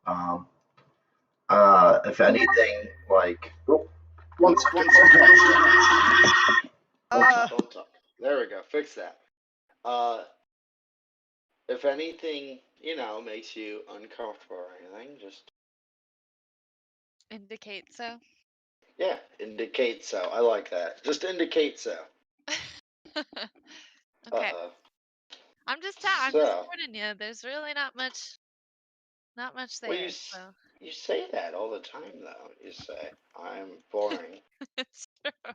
Um, if anything, like, oh, one second. Don't talk. There we go. Fix that. If anything, makes you uncomfortable or anything, just indicate so. yeah, indicate so. I like that. Just indicate so. Okay. I'm just warning you. There's really not much there. So you say that all the time, though. You say I'm boring. it's true.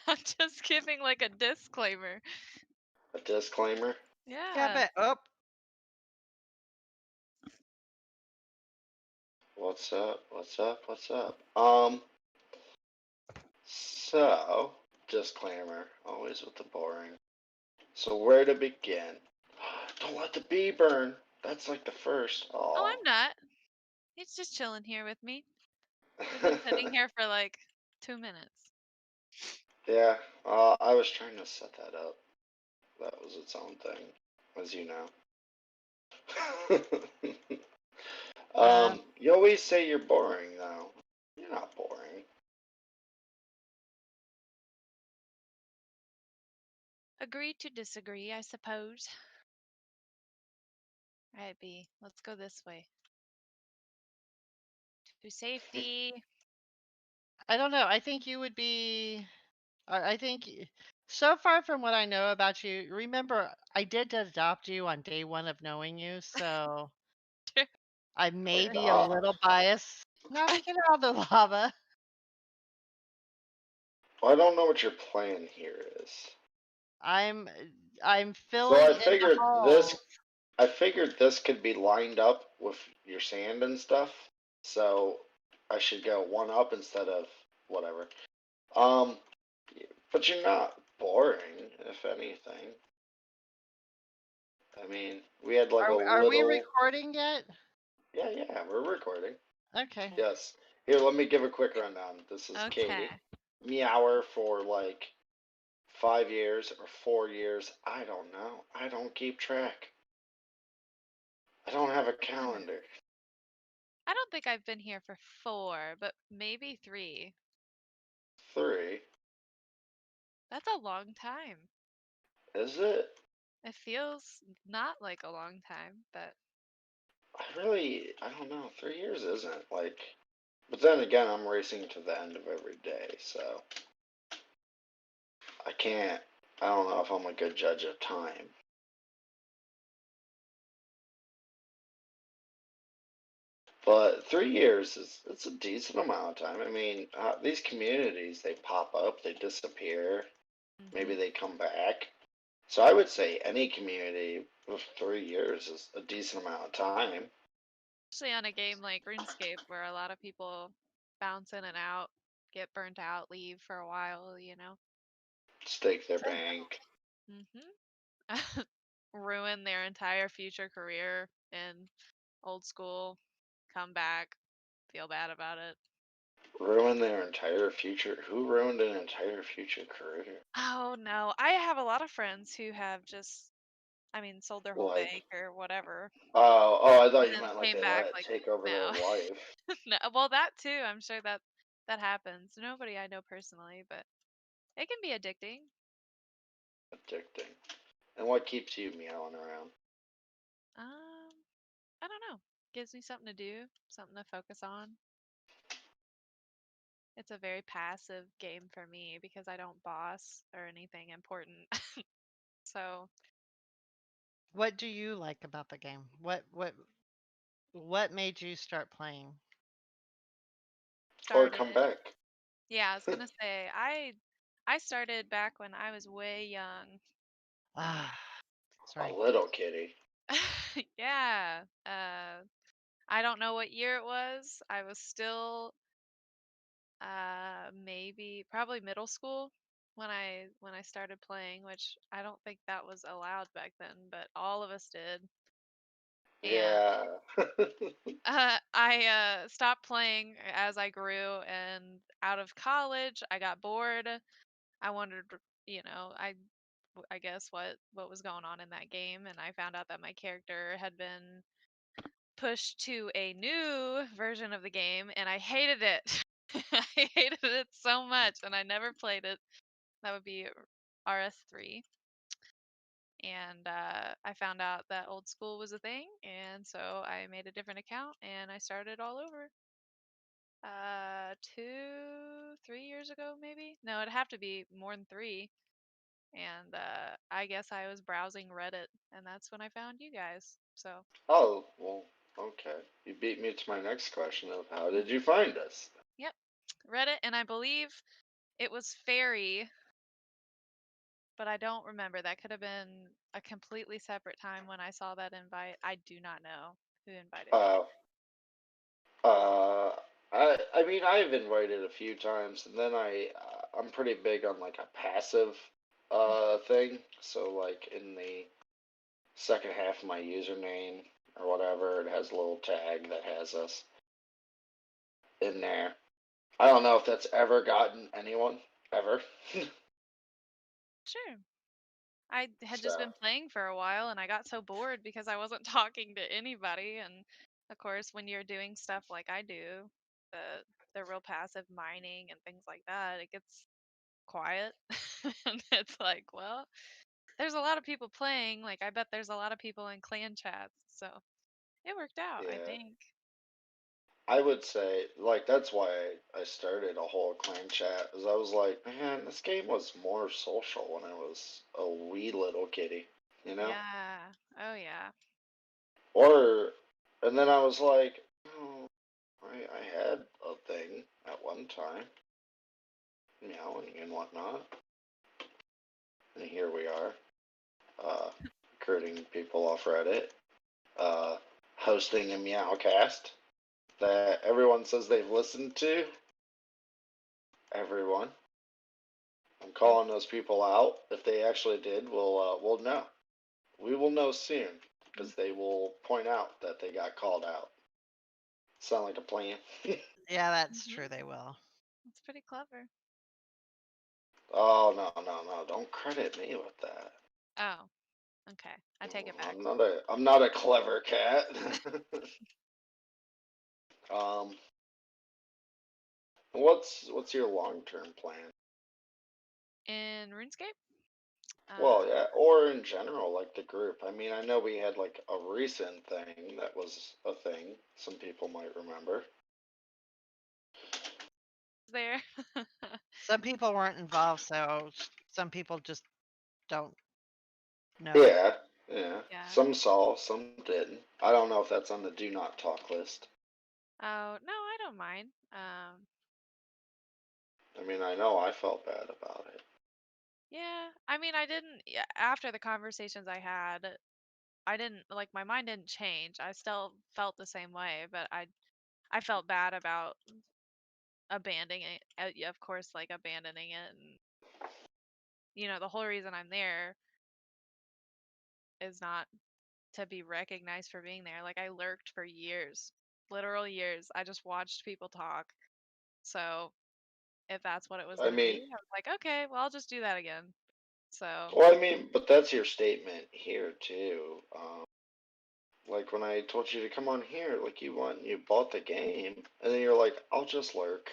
I'm just giving like a disclaimer. A disclaimer. Yeah. but What's up? What's up? What's up? So disclaimer, always with the boring. So where to begin? Don't let the bee burn. That's like the first. Oh, I'm not. He's just chilling here with me. We've been sitting here for like 2 minutes. Yeah, I was trying to set that up. That was its own thing, as you know. You always say you're boring, though. You're not boring. Agree to disagree, I suppose. All right, B. Let's go this way. To safety. I don't know. I think you would be. I think so far from what I know about you, remember I did adopt you on day one of knowing you, so I may be a little biased. Now to get out of the lava. Well, I don't know what your plan here is. I'm filling So I in the figured holes. I figured this could be lined up with your sand and stuff. So I should go one up instead of whatever. But you're not boring, if anything. I mean, we had like Are we recording yet? Yeah, we're recording. Okay. Yes. Here, let me give a quick rundown. This is Okay. Katie. Meower for like 5 years or 4 years. I don't know. I don't keep track. I don't have a calendar. I don't think I've been here for 4, but maybe 3. 3. That's a long time. Is it? It feels not like a long time, but I don't know. 3 years isn't like. But then again, I'm racing to the end of every day, so I can't. I don't know if I'm a good judge of time. But 3 years it's a decent amount of time. I mean, these communities, they pop up, they disappear, maybe they come back. So I would say any community with 3 years is a decent amount of time. especially on a game like RuneScape where a lot of people bounce in and out, get burnt out, leave for a while, Stake their bank. Ruin their entire future career in old school, come back, feel bad about it. Ruin their entire future. Who ruined an entire future career? Oh no, I have a lot of friends who have just, sold their whole bank or whatever. I thought And you then meant like came they back let it like, take over no. their life. No, well, that too. I'm sure that happens. Nobody I know personally, but it can be addicting. Addicting. And what keeps you meowing around? I don't know. Gives me something to do, something to focus on. It's a very passive game for me because I don't boss or anything important. So, What do you like about the game? What made you start playing? Or come back. Yeah, I was gonna say I started back when I was way young. That's right. A little kitty. Yeah. I don't know what year it was. I was still maybe probably middle school when I started playing, which I don't think that was allowed back then, but all of us did. And Yeah. I stopped playing as I grew, and out of college, I got bored. I wondered, I guess what was going on in that game, and I found out that my character had been pushed to a new version of the game, and I hated it. I hated it so much, and I never played it. That would be RS3. And I found out that old school was a thing, and so I made a different account and I started all over. 3 years ago, maybe. No, it'd have to be more than 3. And I guess I was browsing Reddit, and that's when I found you guys. So, Oh, well, okay. You beat me to my next question of how did you find us? yep, Reddit, and I believe it was Fairy, but I don't remember. That could have been a completely separate time when I saw that invite. I do not know who invited me. Uh, uh, I mean, I've invited a few times, and then I'm pretty big on like a passive thing. So like in the second half of my username or whatever, it has a little tag that has us in there. I don't know if that's ever gotten anyone ever. Sure. I had just So been playing for a while and I got so bored because I wasn't talking to anybody. And of course, when you're doing stuff like I do, the real passive mining and things like that, it gets quiet. And it's like, well, there's a lot of people playing. Like, I bet there's a lot of people in clan chats. So it worked out, I yeah, think. I would say like that's why I started a whole clan chat. Is I was like, man, this game was more social when I was a wee little kitty, you know? Yeah. Oh, yeah. Or, and then I was like, oh, I had a thing at one time, meowing and whatnot, and here we are, recruiting people off Reddit, uh, hosting a Meowcast that everyone says they've listened to. Everyone. I'm calling those people out. If they actually did, we'll know. We will know soon because they will point out that they got called out. Sound like a plan? Yeah, that's Mm-hmm. true. They will. It's pretty clever. Oh no! Don't credit me with that. Oh, okay. I take it back. I'm not a clever cat. um, what's your long term plan? In RuneScape? Well, yeah, or in general, like the group. I mean, I know we had like a recent thing that was a thing. Some people might remember. There. Some people weren't involved, so some people just don't know. Yeah, yeah. Yeah. Some saw, some didn't. I don't know if that's on the do not talk list. Oh, no, I don't mind. I mean, I know I felt bad about it. Yeah, I mean, I didn't, yeah, after the conversations I had, I didn't, like, my mind didn't change. I still felt the same way, but I felt bad about abandoning it, yeah, of course, like, abandoning it. And, the whole reason I'm there is not to be recognized for being there. Like, I lurked for years, literal years. I just watched people talk. So, if that's what it was I going to mean, be, I was like, okay, well, I'll just do that again. So, well, I mean, but that's your statement here too. Like when I told you to come on here, like you bought the game, and then you're like, I'll just lurk.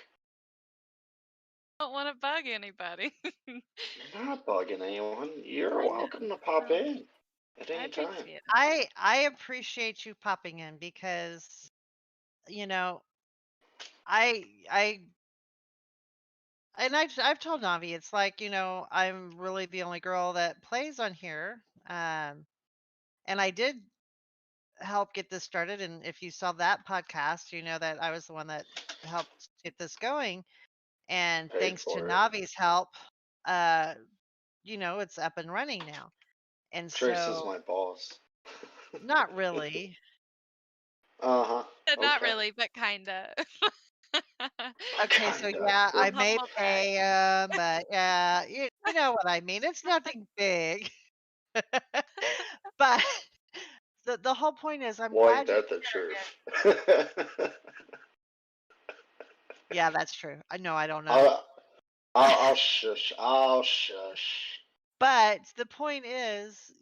I don't want to bug anybody. You're not bugging anyone. You're I know. welcome to pop Well, in at I any time. appreciate it. I appreciate you popping in because you know I and I've told Navi it's like I'm really the only girl that plays on here, and I did help get this started. And if you saw that podcast, you know that I was the one that helped get this going. And Paid thanks to for it. Navi's help, uh, it's up and running now. And Trace is so, my boss. not really. Uh-huh. Not Okay. really, but kinda. Okay, so Kinda. yeah, I Little may humble brag. pay but yeah, you know what I mean. It's nothing big. But the whole point is I'm Well, ain't glad you're that the here. truth? Yeah, that's true. I know I don't know. I'll shush. I'll shush. But the point is,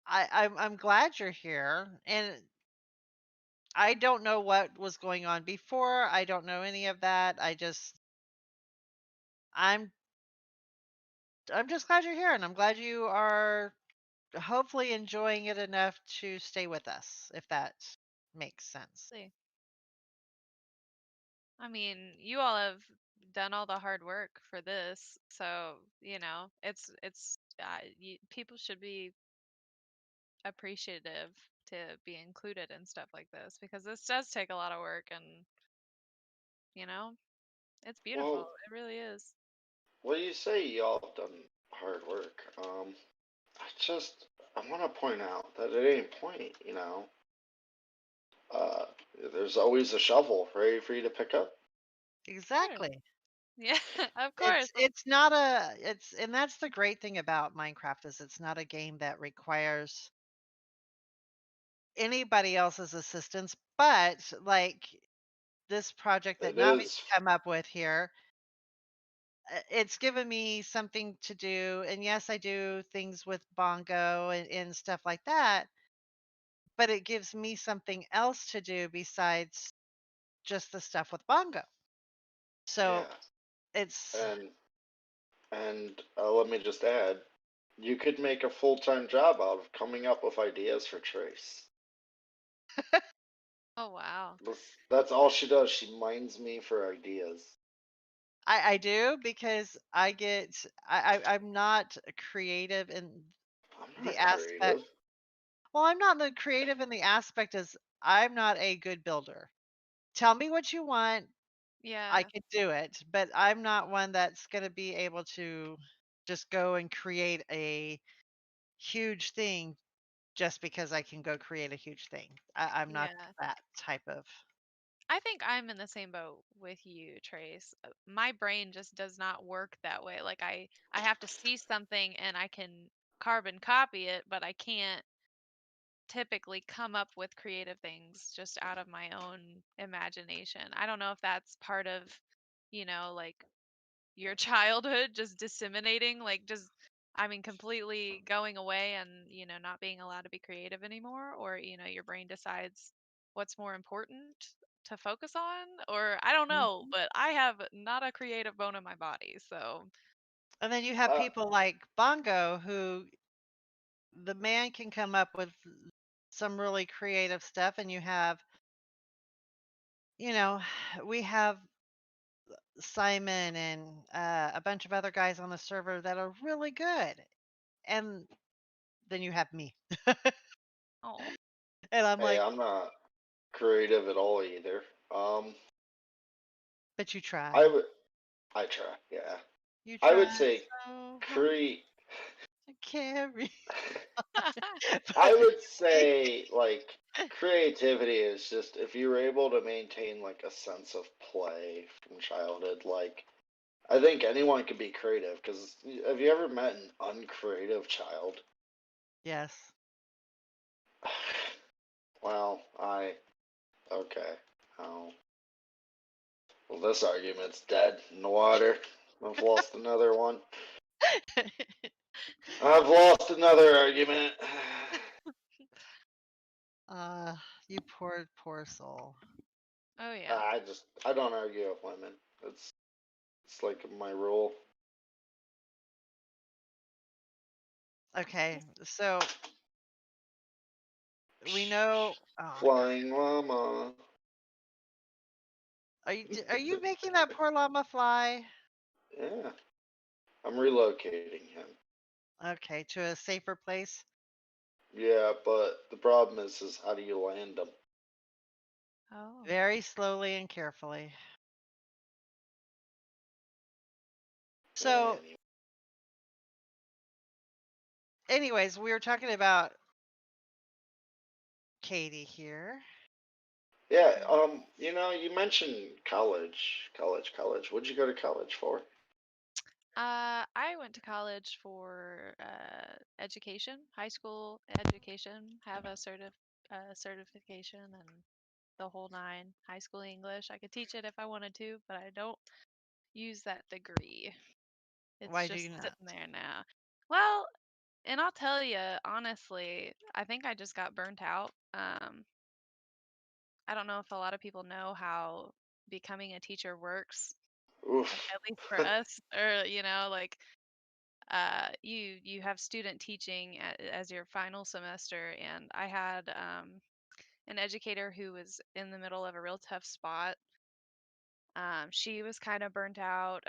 I'm glad you're here, and I don't know what was going on before. I don't know any of that. I'm I'm just glad you're here, and I'm glad you are hopefully enjoying it enough to stay with us, if that makes sense. See. I mean, you all have done all the hard work for this, so people should be appreciative to be included in stuff like this because this does take a lot of work and you know it's beautiful. Well, It really is. well, you say y'all have done hard work. I want to point out that at any point, uh, there's always a shovel ready for you to pick up. Sure. Exactly. Yeah, of course. It's not a it's and that's the great thing about Minecraft is it's not a game that requires anybody else's assistance, but like this project that It Navi's is, come up with here, it's given me something to do. And yes, I do things with Bongo and stuff like that, but it gives me something else to do besides just the stuff with Bongo. So yeah. it's And let me just add, you could make a full-time job out of coming up with ideas for Trace. Oh wow. That's all she does. She mines me for ideas. I do because I'm not creative in I'm the not aspect. creative. Well, I'm not the creative in the aspect as I'm not a good builder. Tell me what you want, I Yeah. could do it, but I'm not one that's going to be able to just go and create a huge thing just because I can go create a huge thing. I'm not Yeah. that type of. I think I'm in the same boat with you, Trace. My brain just does not work that way. Like I have to see something and I can carbon copy it, but I can't typically come up with creative things just out of my own imagination. I don't know if that's part of, like your childhood just disseminating, like just I mean completely going away and, not being allowed to be creative anymore or, your brain decides what's more important to focus on or I don't know, Mhm. but I have not a creative bone in my body. So, And then you have Uh, people like Bongo who the man can come up with some really creative stuff, and you know, we have Simon and a bunch of other guys on the server that are really good. And then you have me. oh, And I'm hey, like, I'm not creative at all either. Um, but you I try. would, I try. Yeah, You I would try say so hard create. to carry. I But would say like creativity is just if you're able to maintain like a sense of play from childhood, like I think anyone can be creative because have you ever met an uncreative child? yes. Well, okay. Oh, well, this argument's dead in the water. I've lost another one. I've lost another argument. uh, you poor soul. oh yeah. I don't argue with women. It's like my rule. Okay, so we know. Oh, Flying llama. are you making that poor llama fly? Yeah, I'm relocating him. Okay, to a safer place. Yeah, but the problem is how do you land him? Oh. Very slowly and carefully. So, Anyway. anyways, we were talking about Katie here. Yeah, Mhm. you mentioned college. What'd you go to college for? I went to college for education, high school education, have a certification and the whole nine. High school English. I could teach it if I wanted to, but I don't use that degree. It's Why do just you not? sitting there now. Well, And I'll tell you honestly, I think I just got burnt out. I don't know if a lot of people know how becoming a teacher works, like Oof. at least for us, or like you have student teaching as your final semester, and I had an educator who was in the middle of a real tough spot. She was kind of burnt out.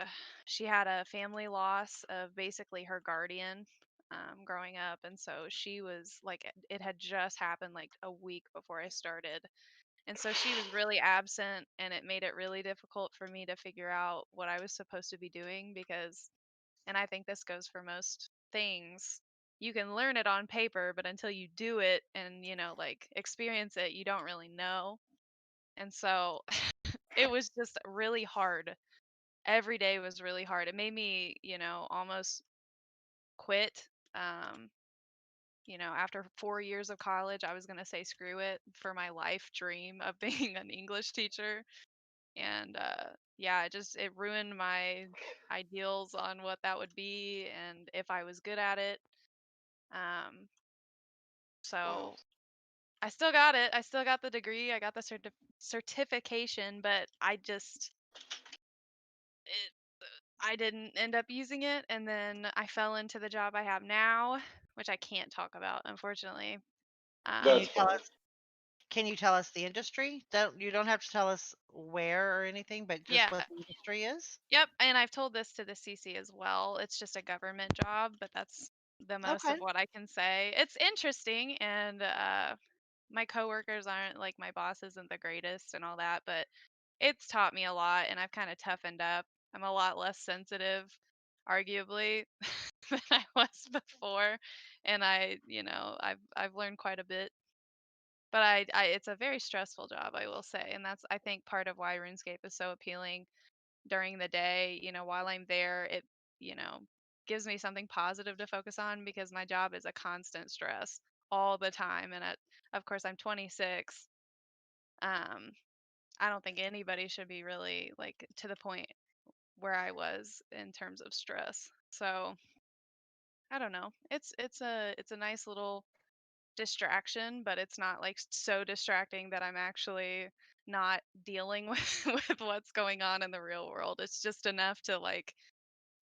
She had a family loss of basically her guardian growing up, and so she was like, it had just happened like a week before I started, and so she was really absent, and it made it really difficult for me to figure out what I was supposed to be doing because, and I think this goes for most things, you can learn it on paper, but until you do it and, like experience it, you don't really know. And so it was just really hard. Every day was really hard. It made me, almost quit. Um, after 4 years of college, I was going to say screw it for my life dream of being an English teacher. And yeah, it ruined my ideals on what that would be and if I was good at it. Um, Wow. so I still got it. I still got the degree. I got the certification, but it, I didn't end up using it. And then I fell into the job I have now, which I can't talk about, unfortunately. Can you That's Um, tell fine. us? Can you tell us the industry? You don't have to tell us where or anything, but just yeah, what the industry is. yep. And I've told this to the CC as well. It's just a government job, but that's the most Okay. of what I can say. It's interesting, and my coworkers aren't like, my boss isn't the greatest and all that, but it's taught me a lot, and I've kind of toughened up. I'm a lot less sensitive, arguably, than I was before, and I've learned quite a bit. But it's a very stressful job, I will say, and that's, I think, part of why RuneScape is so appealing during the day. While I'm there, it you know gives me something positive to focus on because my job is a constant stress all the time, and of course I'm 26. um I don't think anybody should be really like to the point where I was in terms of stress. So I don't know. It's a nice little distraction, but it's not like so distracting that I'm actually not dealing with with what's going on in the real world. It's just enough to like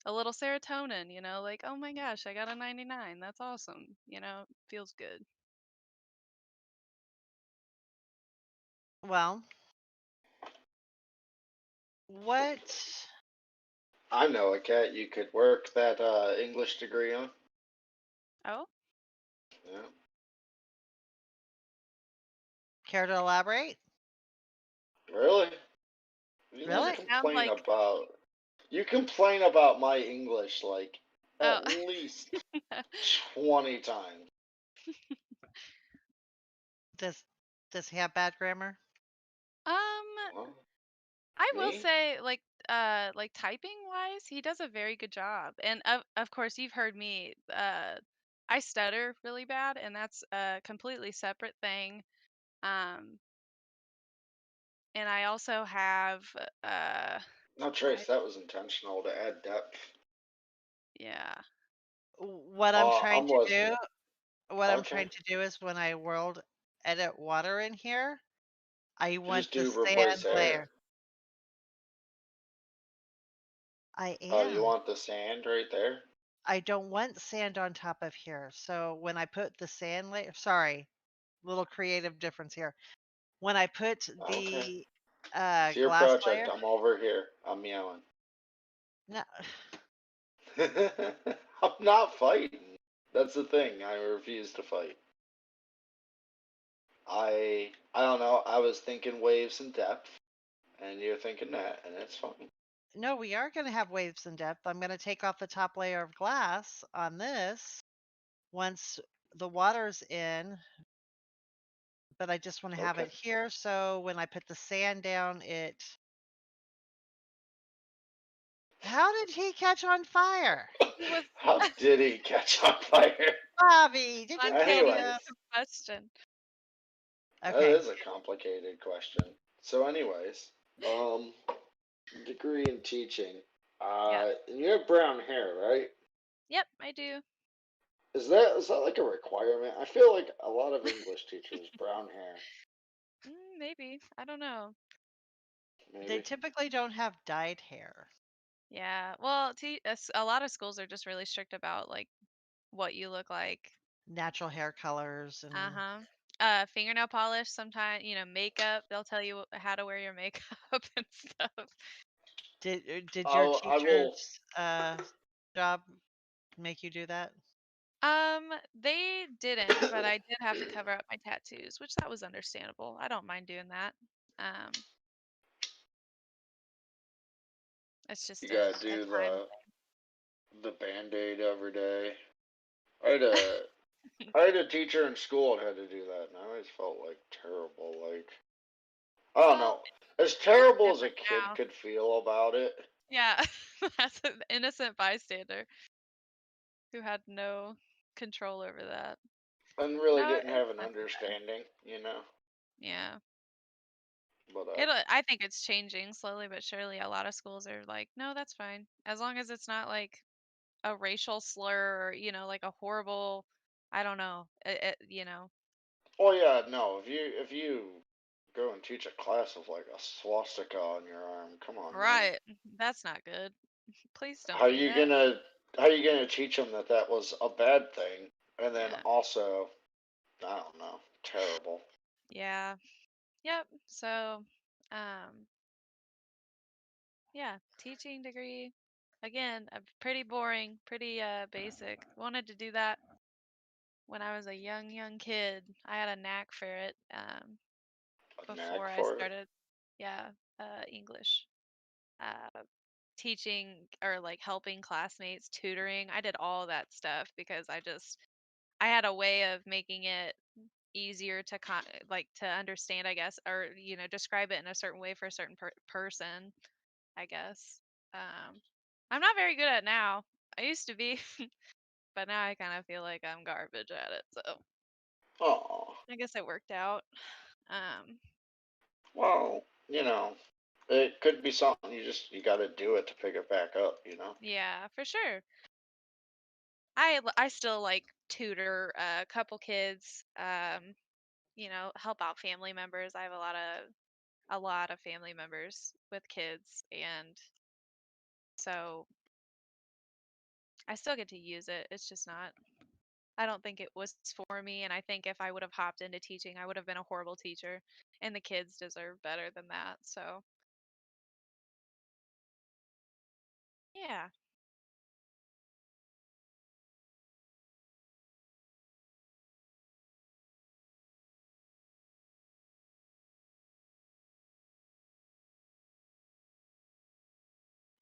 a little serotonin, like, oh my gosh, I got a 99. That's awesome. Feels good. Well, what? I know a cat you could work that English degree on. Oh, Yeah. Care to elaborate? Really? does You Really? it sound complain like about my English like oh at least 20 times. Does does he have bad grammar? um Well, I will me? say, like typing wise, he does a very good job. And of course, you've heard me. I stutter really bad, and that's a completely separate thing. Um, and I also have, uh, No, I Trace, that was intentional to add depth. yeah. What I'm trying I'm to with you. do, what I'm Okay. trying to do is when I world edit water in here, I want Just the do replace sand air. layer. I Oh, you am. want the sand right there? I don't want sand on top of here. So when I put the sand layer, sorry, little creative difference here. When I put Okay. the It's your glass project. layer, I'm over here. I'm meowing. no, I'm not fighting. That's the thing. I refuse to fight. I don't know. I was thinking waves and depth, and you're thinking that, and it's fine. no, we are going to have waves in depth. I'm going to take off the top layer of glass on this once the water's in, but I just want to have Okay. it here. So when I put the sand down, how did he catch on fire? He was How did he catch on fire? Bobby, did you catch spontaneous Anyways, him? combustion. that Okay. is a complicated question. So, anyways, um, degree in teaching. Yes. You have brown hair, right? Yep, I do. is that like a requirement? I feel like a lot of English teachers brown hair, Maybe. I don't know. They maybe. typically don't have dyed hair. Yeah. Well, a lot of schools are just really strict about like what you look like. Natural hair colors and Uh-huh. Fingernail polish sometimes, makeup, they'll tell you how to wear your makeup and stuff. did your I will. teacher's job make you do that? They didn't, but I did have to cover up my tattoos, which that was understandable. I don't mind doing that. Um, it's You just gotta a do time the Band-Aid every day. I had a I had a teacher in school that had to do that, and I always felt like terrible. Like I don't Well, know, as it's terrible as a different kid now. could feel about it, Yeah, that's an innocent bystander who had no control over that. and really No, didn't it's have an not too bad. understanding. Yeah. But I think it's changing slowly but surely. A lot of schools are like, no, that's fine. As long as it's not like a racial slur or, like a horrible, I don't know, oh yeah, no, if you go and teach a class with like a swastika on your arm, come on, man. right. That's not good. Please How don't do you that. gonna how you gonna teach them that that was a bad thing, and then Yeah. also I don't know, terrible. Yeah. Yep. So, um, yeah, teaching degree. Again, pretty boring, pretty basic. Wanted to do that when I was a young kid. I had a knack for it A before knack I for it. started, yeah, English. Uh, Teaching or like helping classmates, tutoring. I did all that stuff because I had a way of making it easier to like to understand, I guess, or describe it in a certain way for a certain person, I guess. Um, I'm not very good at it now. I used to be, but now I kind of feel like I'm garbage at it. So Oh, I guess it worked out. Um, well, it could be something you got to do it to pick it back up. yeah, for sure. I still like tutor a couple kids. Help out family members. I have a lot of family members with kids, and so I still get to use it. It's just not. I don't think it was for me, and I think if I would have hopped into teaching, I would have been a horrible teacher, and the kids deserve better than that. So, yeah.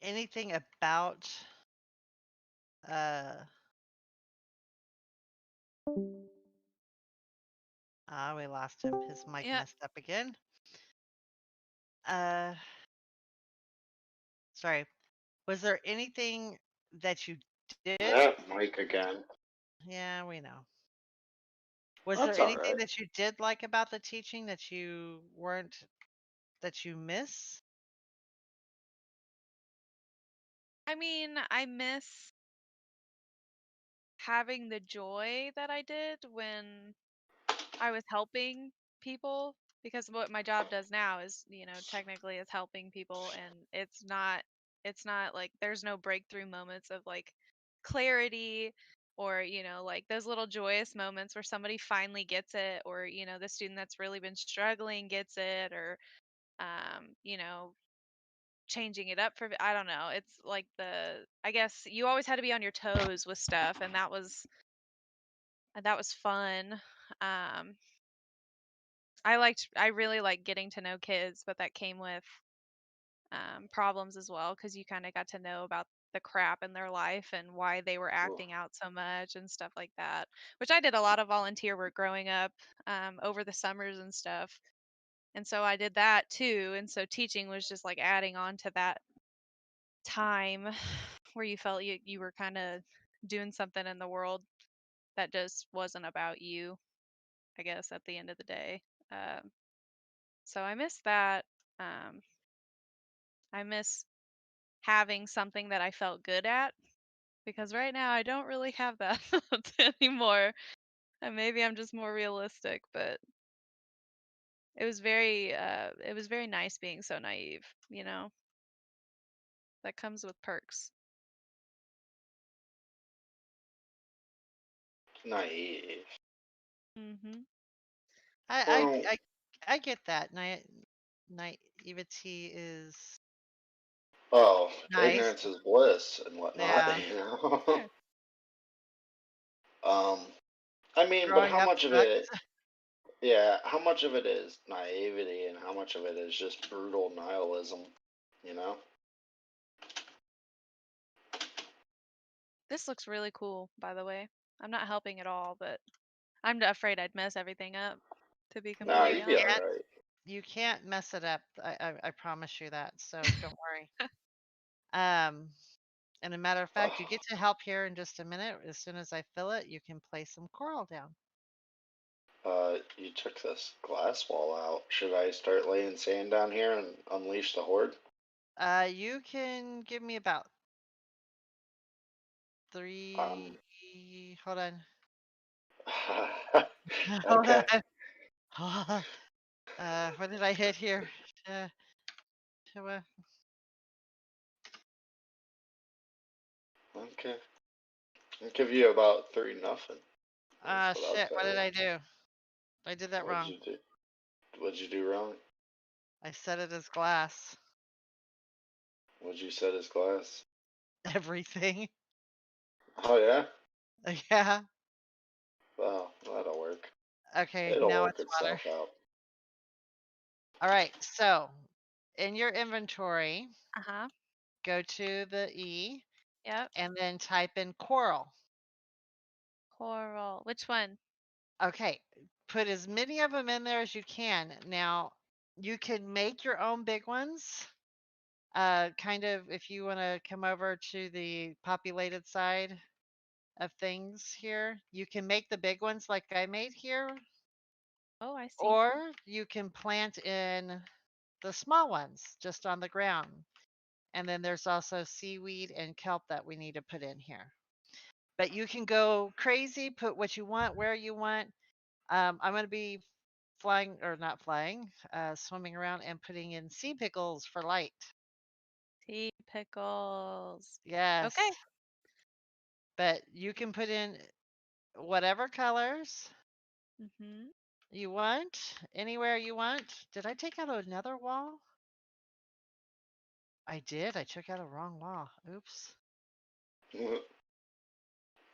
Anything about uh we lost him. His mic Yeah. messed up again. Uh sorry. Was there anything that you did? That Mike again. Yeah, we know. Was there That's all anything right. that you did like about the teaching that you miss? I mean, I miss having the joy that I did when I was helping people, because what my job does now is, technically is helping people, and it's not like there's no breakthrough moments of like clarity, or like those little joyous moments where somebody finally gets it, or the student that's really been struggling gets it, or um, you know, changing it up for I don't know. It's like I guess you always had to be on your toes with stuff, and that was fun. Um I really like getting to know kids, but that came with problems as well, because you kind of got to know about the crap in their life and why they were Ooh, acting out so much and stuff like that. Which I did a lot of volunteer work growing up, over the summers and stuff, and so I did that too. And so teaching was just like adding on to that time where you felt you were kind of doing something in the world that just wasn't about you, I guess, at the end of the day. Um, so I miss that. Um, I miss having something that I felt good at. because right now I don't really have that anymore. And maybe I'm just more realistic, but it was very nice being so naive, you know? That comes with perks. Naive. Mhm. I Well, I I get that. Naivety is oh, nice. ignorance is bliss and whatnot, Yeah. you know. Sure. um, I mean, but Growing how up much of sucks. it? Yeah, how much of it is naivety and how much of it is just brutal nihilism? You know. This looks really cool, by the way. I'm not helping at all, but I'm afraid I'd mess everything up, to be Nah, completely you'd be all honest. Can't right. you can't mess it up. I promise you that. So don't worry. Um, and a matter of fact, you get to help here in just a minute. As soon as I fill it, you can place some coral down. You took this glass wall out. Should I start laying sand down here and unleash the horde? You can give me about Um, 3. Hold on. Hold okay, on. What did I hit here? Uh, to, okay. I'll give you about 3-0. That's what I'll shit. tell What did you. I do? I did that What'd wrong. you do? What'd you do wrong? I set it as glass. What'd you set as glass? Everything. Oh yeah. Yeah. Well, that'll work. Okay. It'll Now work it's water. itself out. All right. So in your inventory, Uh-huh. go to the E Yep. and then type in coral. Coral. Which one? Okay. Put as many of them in there as you can. Now, you can make your own big ones. Kind of if you want to come over to the populated side of things here, you can make the big ones like I made here, Oh, I see. or you can plant in the small ones just on the ground. And then there's also seaweed and kelp that we need to put in here. But you can go crazy, put what you want where you want. I'm going to be flying or not flying, swimming around and putting in sea pickles for light. Tea pickles. Yes. Okay. But you can put in whatever colors Mhm. you want, anywhere you want. Did I take out another wall? I did. I took out a wrong wall. Oops.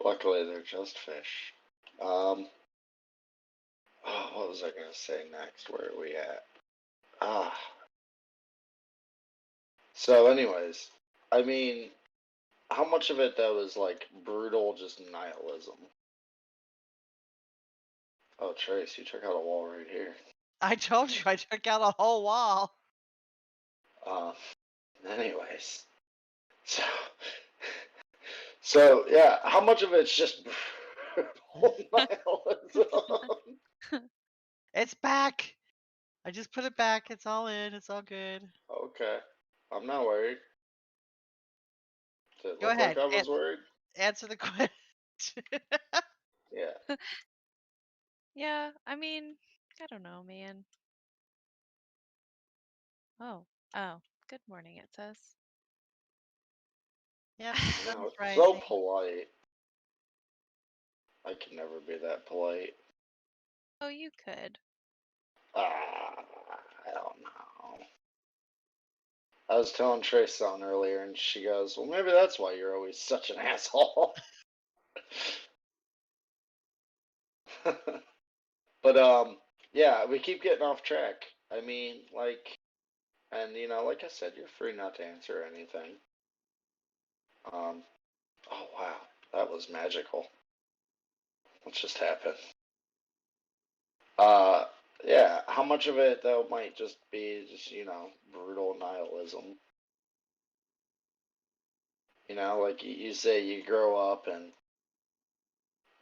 Luckily, they're just fish. Oh, what was I gonna say next? Where are we at? Ah. So, anyways, I mean, how much of it though is like brutal, just nihilism? Oh, Trace, you took out a wall right here. I told you I took out a whole wall. Um. Anyways, so, so yeah, how much of it's just brutal nihilism? It's back. I just put it back. It's all in. It's all good. Okay, I'm not worried. Did it Go look like ahead. I was worried? Answer the question. Yeah. Yeah, I mean, I don't know, man. Oh. Oh. Good morning, it says. Yep. No, Sun's it's so rising. polite. I can never be that polite. Oh, you could. I don't know. I was telling Trace something earlier, and she goes, "Well, maybe that's why you're always such an asshole." But yeah, we keep getting off track. I mean, like, and like I said, you're free not to answer anything. Um, oh wow, that was magical. What just happened? Uh, yeah. How much of it though might just be just brutal nihilism? Like you say, you grow up and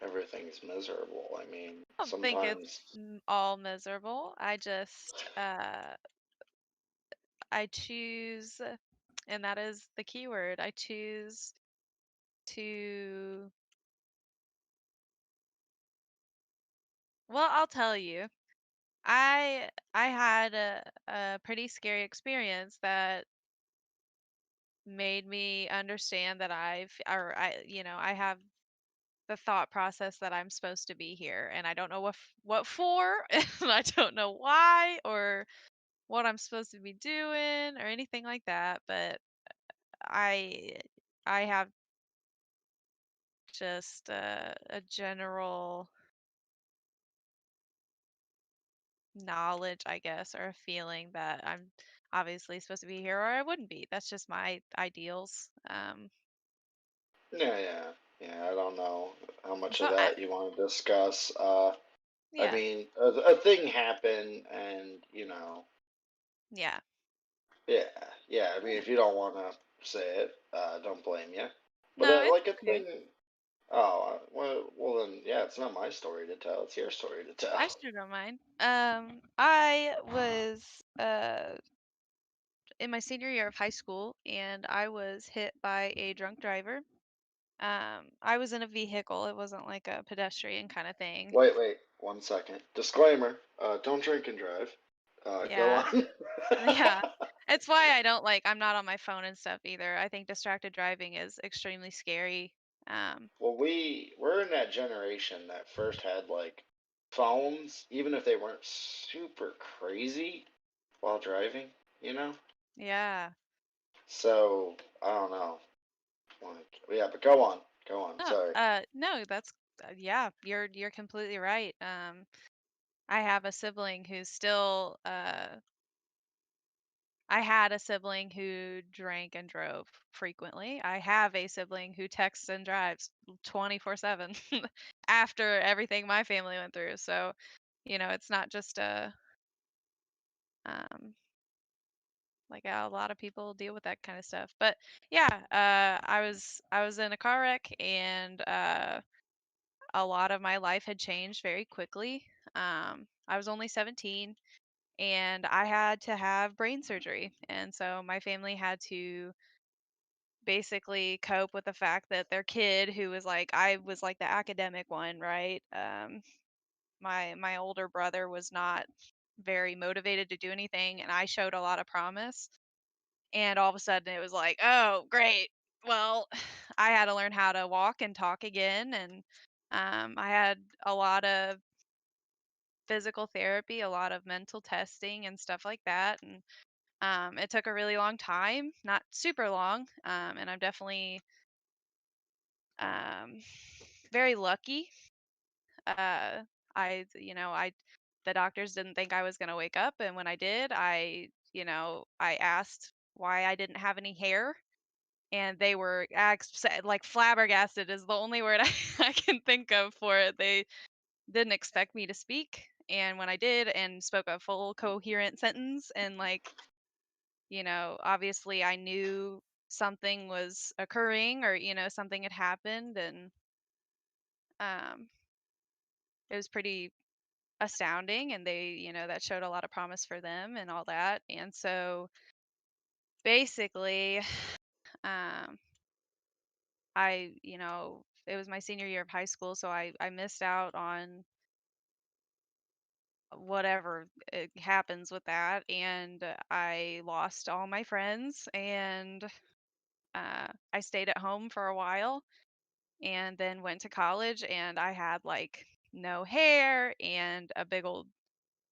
everything's miserable. I mean, I don't think it's sometimes. all miserable. I choose, and that is the key word. I choose to, well, I'll tell you. I had a pretty scary experience that made me understand that I have the thought process that I'm supposed to be here, and I don't know what for, and I don't know why or what I'm supposed to be doing or anything like that, but I I have just a general knowledge, I guess, or a feeling that I'm obviously supposed to be here or I wouldn't be. That's just my ideals. Yeah, yeah, yeah. I don't know how much So of I, that you want to discuss. I yeah, mean, a thing happened, and yeah. yeah, yeah. I mean, if you don't want to say it, don't blame you. But No, it's like a okay. thing. Oh, well then, yeah. It's not my story to tell. It's your story to tell. I sure don't mind. I was in my senior year of high school and I was hit by a drunk driver. I was in a vehicle. It wasn't like a pedestrian kind of thing. Wait, 1 second. Disclaimer: don't drink and drive. Go Yeah. on. Yeah. It's why I'm not on my phone and stuff either. I think distracted driving is extremely scary. Um, Well, we're in that generation that first had like phones, even if they weren't super crazy while driving, you know? yeah. So I don't know. Like, yeah, but go on. Go on. No, Sorry. no, that's yeah, you're completely right. I have a sibling who's still I had a sibling who drank and drove frequently. I have a sibling who texts and drives 24/7 after everything my family went through. So, it's not just um like a lot of people deal with that kind of stuff. But yeah, I was in a car wreck and a lot of my life had changed very quickly. I was only 17 and I had to have brain surgery. And so my family had to basically cope with the fact that their kid who was like I was like the academic one, right? My older brother was not very motivated to do anything and I showed a lot of promise. And all of a sudden it was like, "Oh, great. Well, I had to learn how to walk and talk again and I had a lot of physical therapy, a lot of mental testing and stuff like that. And it took a really long time, not super long. And I'm definitely um, very lucky. Uh, the doctors didn't think I was going to wake up. And when I did, I asked why I didn't have any hair. And they were like flabbergasted is the only word I can think of for it. They didn't expect me to speak. And when I did and spoke a full coherent sentence and obviously I knew something was occurring or, something had happened and um it was pretty astounding and that showed a lot of promise for them and all that. And so basically um it was my senior year of high school, so I missed out on whatever happens with that and I lost all my friends and I stayed at home for a while and then went to college and I had like no hair and a big old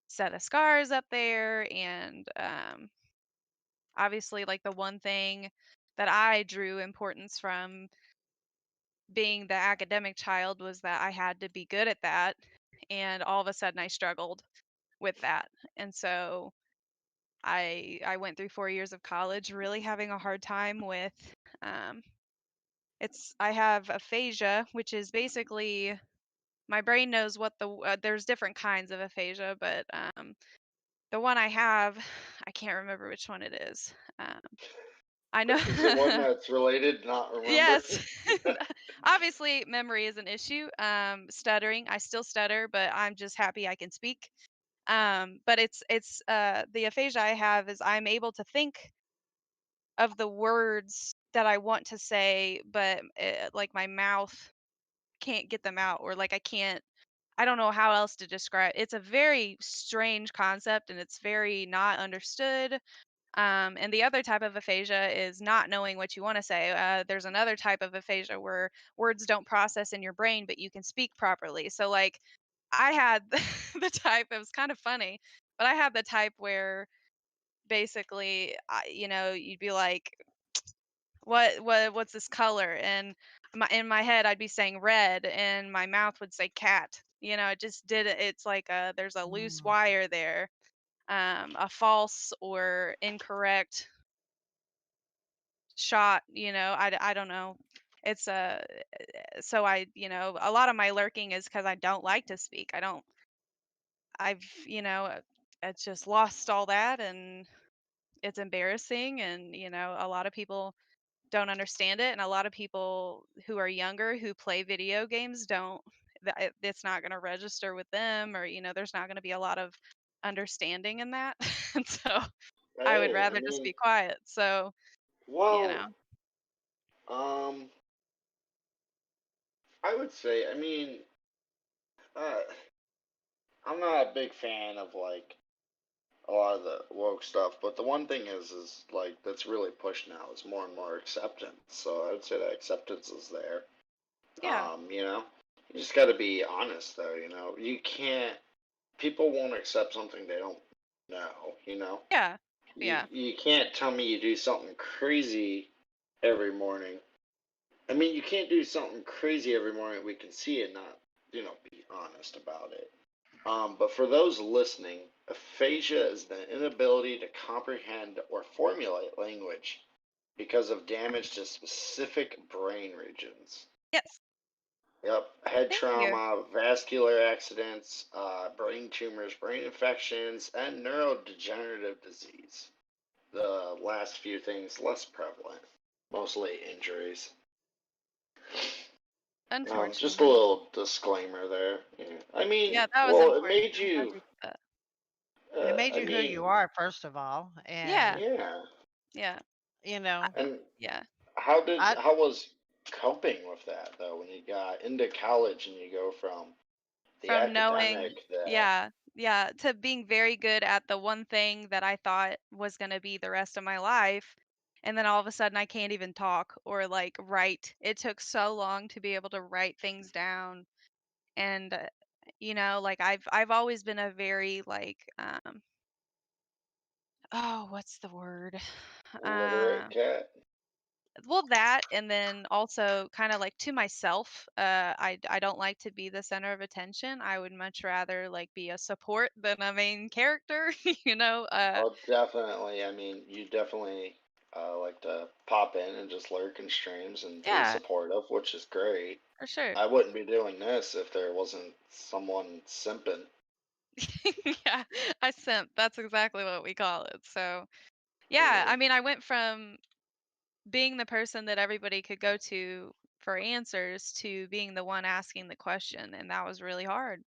set of scars up there and obviously like the one thing that I drew importance from being the academic child was that I had to be good at that and all of a sudden I struggled with that. And so I went through 4 years of college really having a hard time with um I have aphasia, which is basically my brain knows what there's different kinds of aphasia, but the one I have, I can't remember which one it is. Um, I know. Is it one that's related, not remember? Yes. Obviously, memory is an issue. Stuttering, I still stutter, but I'm just happy I can speak. But it's the aphasia I have is I'm able to think of the words that I want to say, but like my mouth can't get them out, or like I don't know how else to describe. It's a very strange concept, and it's very not understood. And the other type of aphasia is not knowing what you want to say. There's another type of aphasia where words don't process in your brain, but you can speak properly. So, like, I had the type, it was kind of funny, but I had the type where basically, you'd be like, what's this color? And in my head, I'd be saying red, and my mouth would say cat. It just did it. It's like there's a loose Mm. wire there, a false or incorrect shot, I don't know. It's so a lot of my lurking is because I don't like to speak. I've, it's just lost all that, and it's embarrassing, and a lot of people don't understand it, and a lot of people who are younger who play video games don't, it's not going to register with them, or there's not going to be a lot of understanding in that. And so I would Hey, I rather just mean, be quiet. So, you well, know. um, I would say, I mean, uh, I'm not a big fan of like a lot of the woke stuff, but the one thing is like that's really pushed now is more and more acceptance. So I would say that acceptance is there. Yeah. You know, you just got to be honest though. You can't. People won't accept something they don't know. Yeah. You Yeah. you can't tell me you do something crazy every morning. I mean, you can't do something crazy every morning. We can see it, not be honest about it. But for those listening, aphasia is the inability to comprehend or formulate language because of damage to specific brain regions. Yes. Yep, head Thank you. trauma, vascular accidents, brain tumors, brain infections, and neurodegenerative disease. The last few things less prevalent, mostly injuries. Just a Unfortunately. little disclaimer there. Yeah. I mean, Yeah, that was well, it unfortunate. made I'm glad you. you did that. It made I you who mean, you are, first of all, Yeah. and yeah. Yeah. you I, know, And yeah. I how was coping with that though when you got into college and you go from the From knowing, academic that yeah, yeah, to being very good at the one thing that I thought was going to be the rest of my life. And then all of a sudden I can't even talk or like write. It took so long to be able to write things down. And like I've always been a very like oh, what's the word? illiterate cat. Well, that, and then also kind of like to myself, I don't like to be the center of attention. I would much rather like be a support than a main character. Oh, definitely. I mean, you definitely like to pop in and just lurk in streams and be Yeah, supportive, which is great. for sure. I wouldn't be doing this if there wasn't someone simping. Yeah, I simp. That's exactly what we call it. So yeah, Yeah. I mean, I went from being the person that everybody could go to for answers to being the one asking the question, and that was really hard.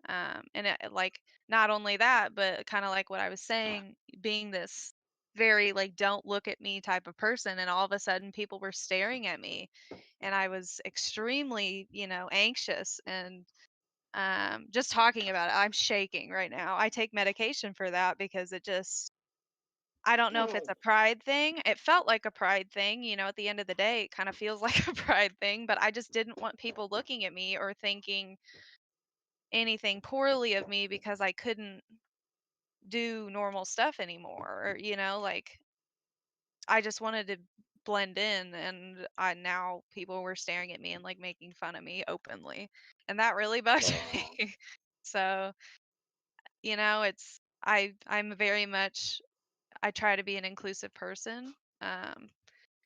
And like not only that, but kind of like what I was saying, being this very like don't look at me type of person, and all of a sudden people were staring at me, and I was extremely anxious, and just talking about it, I'm shaking right now. I take medication for that because it just, I don't know if it's Well, a pride thing. It felt like a pride thing, at the end of the day it kind of feels like a pride thing, but I just didn't want people looking at me or thinking anything poorly of me because I couldn't do normal stuff anymore. Or, like I just wanted to blend in, and I now people were staring at me and like making fun of me openly. And that really bugged uh, me. So, it's I'm very much, I try to be an inclusive person. Um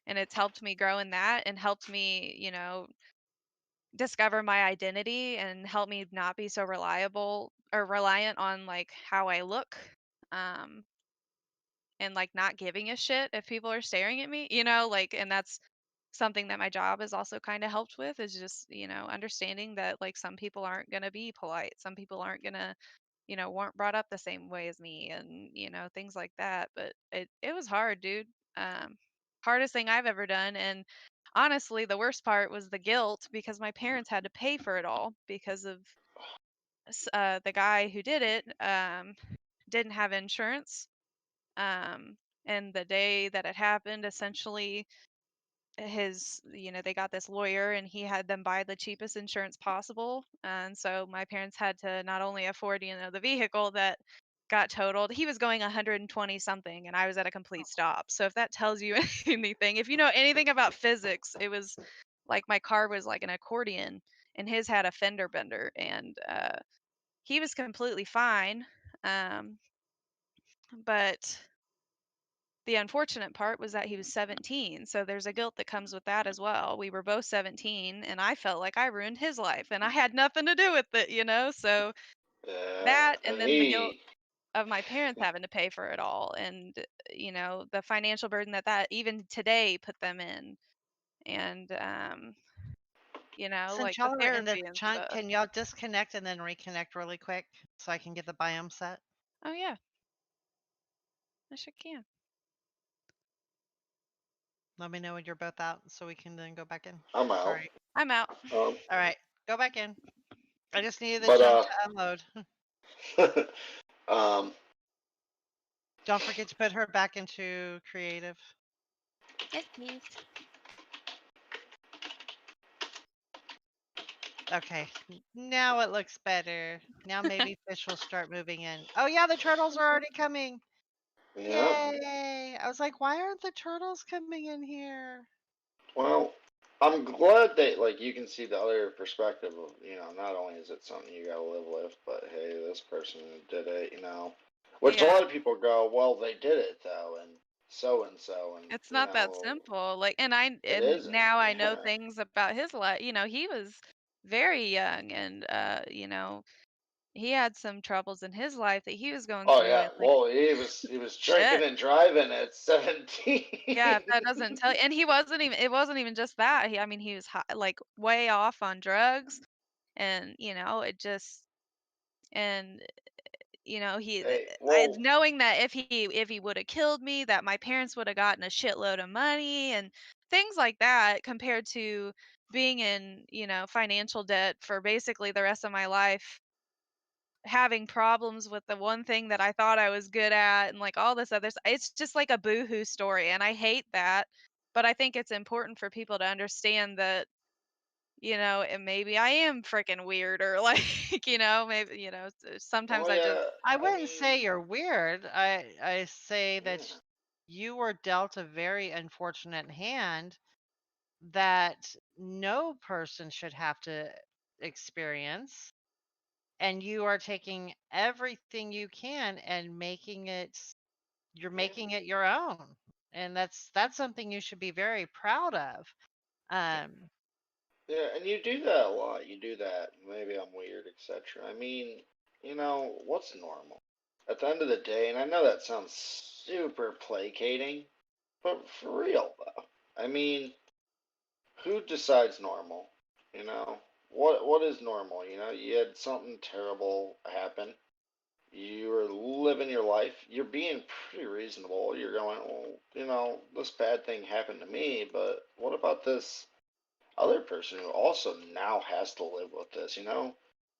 and it's helped me grow in that, and helped me, discover my identity, and help me not be so reliable or reliant on like how I look. Um and like not giving a shit if people are staring at me, like, and that's something that my job has also kind of helped with, is just, understanding that like some people aren't going to be polite. Some people aren't going to, weren't brought up the same way as me, and things like that. But it was hard, dude. Um hardest thing I've ever done. And honestly, the worst part was the guilt because my parents had to pay for it all because of the guy who did it didn't have insurance. Um, and the day that it happened, essentially, they got this lawyer and he had them buy the cheapest insurance possible. And so my parents had to not only afford, the vehicle that got totaled, he was going 120 something and I was at a complete stop. So if that tells you anything, if you know anything about physics, it was like my car was like an accordion and his had a fender bender, and he was completely fine. Um, but the unfortunate part was that he was 17, so there's a guilt that comes with that as well. We were both 17, and I felt like I ruined his life, and I had nothing to do with it. So Yeah, that, and and then the guilt of my parents having to pay for it all, and the financial burden that even today put them in, and Since like the y'all are in the therapy and chunk, stuff. can y'all disconnect and then reconnect really quick so I can get the biome set? Oh yeah, I sure can. Let me know when you're both out so we can then go back in. I'm All out. right. I'm out. All right. Go back in. I just needed the But chunk to unload. um, Don't forget to put her back into creative. Yes, please. Okay. Now it looks better. Now maybe fish will start moving in. Oh yeah, the turtles are already coming. yeah. Yay. I was like, why aren't the turtles coming in here? Well, I'm glad that like you can see the other perspective of not only is it something you gotta live with, but hey, this person did it, Which a Yeah. lot of people go, well, they did it though, and so, and It's not that simple. Like, and it and isn't. now I know Yeah. things about his life. He was very young, and he had some troubles in his life that he was going Oh through, yeah. and like, Well, he was drinking shit. and driving at Yeah, if 17. that doesn't tell you, and it wasn't even just that. I mean, he was high, like way off on drugs, and it just, and Hey, well, knowing that if he would have killed me, that my parents would have gotten a shitload of money and things like that, compared to being in financial debt for basically the rest of my life, having problems with the one thing that I thought I was good at, and like all this other it's just like a boohoo story, and I hate that. But I think it's important for people to understand that and maybe I am freaking weird, or like, maybe, sometimes well, I just, yeah. I I wouldn't mean, say you're weird. I say that yeah. you were dealt a very unfortunate hand that no person should have to experience, and you are taking everything you can and you're Yeah. making it your own, and that's something you should be very proud of. um Yeah, and you do that a lot. You do that. Maybe I'm weird, etc. I mean, what's normal? At the end of the day, and I know that sounds super placating, but for real though. I mean, who decides normal? You know, what is normal? You had something terrible happen. You're living your life. You're being pretty reasonable. You're going, well, this bad thing happened to me, but what about this other person who also now has to live with this?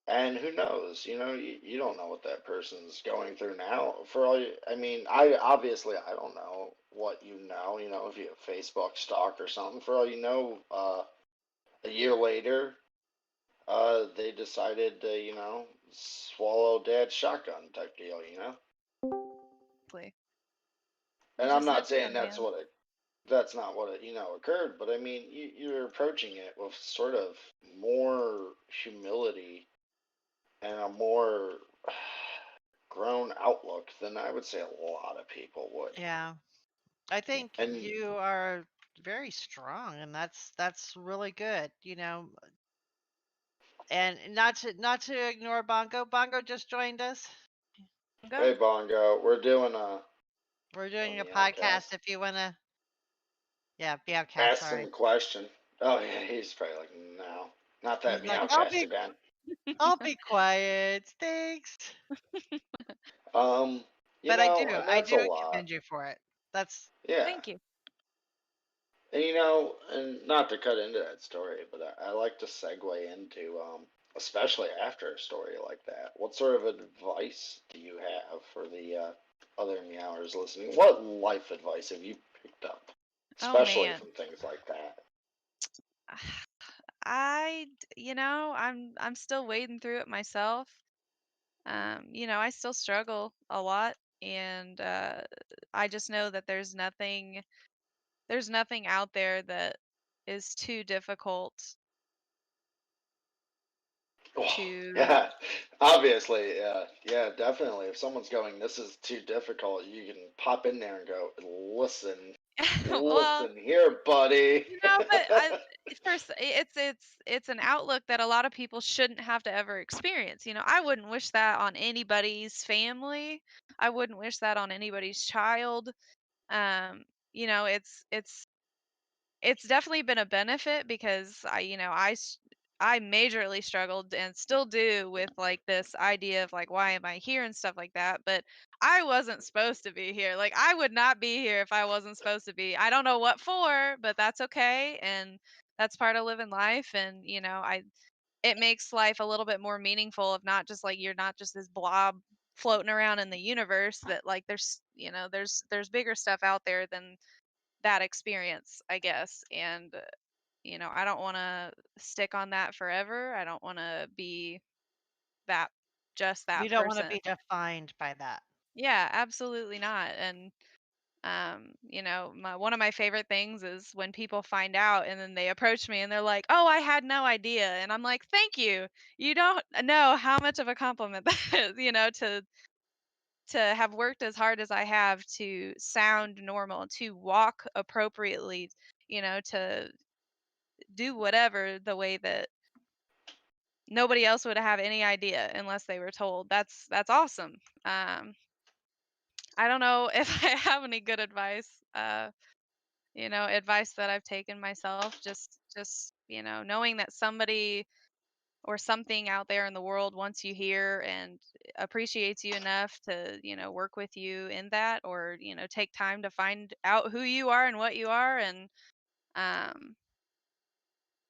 And who knows? You don't know what that person's going through now. For all you, I mean, I don't know what if you have Facebook stalk or something. For all you know, a year later, they decided to, swallow dad's shotgun type deal. play. You And I'm just not live for saying them, man. that's not what occurred, but I mean, you're approaching it with sort of more humility and a more grown outlook than I would say a lot of people would. yeah, I Yeah. think And you are very strong, and that's really good, and not to ignore Bongo. Bongo just joined us. Go. hey, Bongo, we're doing We're doing a the podcast outcast. if you want to. Yeah, Meowcast, Ask him sorry. a question. Oh yeah, he's probably like, no, not that He's like, I'll Meowcast be again. I'll be quiet, thanks. Um, But and I that's a do lot. commend you for it. That's Yeah. Thank you. And and not to cut into that story, but I like to segue into, especially after a story like that. What sort of advice do you have for the other meowers listening? What life advice have you picked up, Oh especially man. from things like that? I'm still wading through it myself. I still struggle a lot, and I just know that there's nothing out there that is too difficult Oh, to. yeah, obviously, yeah, definitely. If someone's going, this is too difficult, you can pop in there and go, listen, Well, listen here, buddy. but first, it's an outlook that a lot of people shouldn't have to ever experience. I wouldn't wish that on anybody's family. I wouldn't wish that on anybody's child. Um, it's definitely been a benefit because I majorly struggled and still do with like this idea of like why am I here and stuff like that, but I wasn't supposed to be here. Like I would not be here if I wasn't supposed to be. I don't know what for, but that's okay, and that's part of living life. And I it makes life a little bit more meaningful of not just like you're not just this blob floating around in the universe, that like there's bigger stuff out there than that experience, I guess. And I don't want to stick on that forever. I don't want to be that just You that don't want to person. be defined by that. Yeah, absolutely not. And one of my favorite things is when people find out and then they approach me and they're like, "Oh, I had no idea." And I'm like, "Thank you. You don't know how much of a compliment that is, to have worked as hard as I have to sound normal, to walk appropriately, to do whatever the way that nobody else would have any idea unless they were told. That's awesome. Um, I don't know if I have any good advice. Advice that I've taken myself. Just knowing that somebody or something out there in the world wants you here and appreciates you enough to work with you in that, or take time to find out who you are and what you are, and um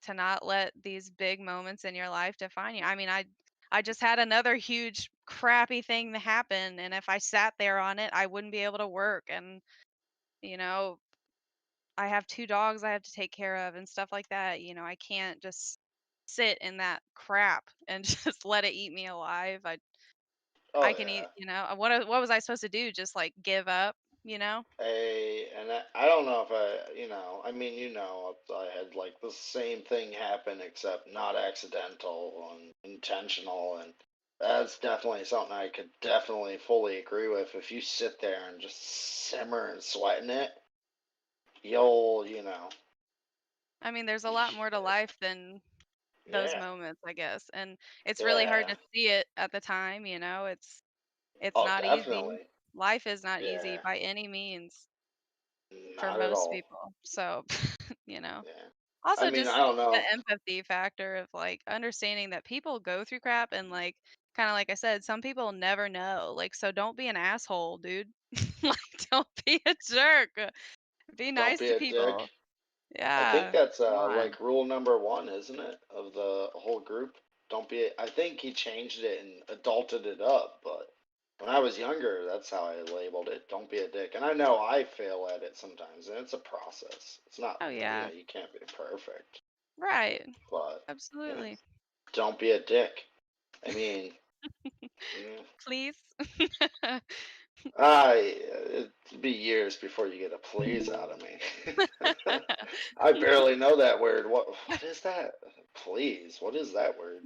to not let these big moments in your life define you. I mean, I just had another huge crappy thing that happen, and if I sat there on it, I wouldn't be able to work. And you know, I have two dogs I have to take care of and stuff like that. I can't just sit in that crap and just let it eat me alive. I Oh can eat, yeah. what was I supposed to do? Just like give up, you know? And I don't know if I mean, I had like the same thing happen, except not accidental and intentional, and that's definitely something I could definitely fully agree with. If you sit there and just simmer and sweat in it, you'll, I mean, there's a lot more to life than those yeah, moments, I guess. And it's really hard yeah, to see it at the time, it's oh, not easy. definitely, Life is not easy yeah, by any means for not at most all, people. So, you know. yeah. I Also mean, I just don't the know. empathy factor of like understanding that people go through crap, and like kind of like I said, some people never know. Like so don't be an asshole, dude. Like don't be a jerk. Be Don't nice be to a dick. people. I think Yeah. that's Come on. like rule number one, isn't it, of the whole group? Don't be. I think he changed it and adulted it up, but when I was younger, that's how I labeled it. Don't be a dick. And I know I fail at it sometimes, and it's a process. It's not, Oh yeah. you can't be perfect, Right. but you know, Absolutely. don't be a dick. I mean, mm, Please. it'd be years before you get a please out of me. I barely know that word. What is that? Please. What is that word?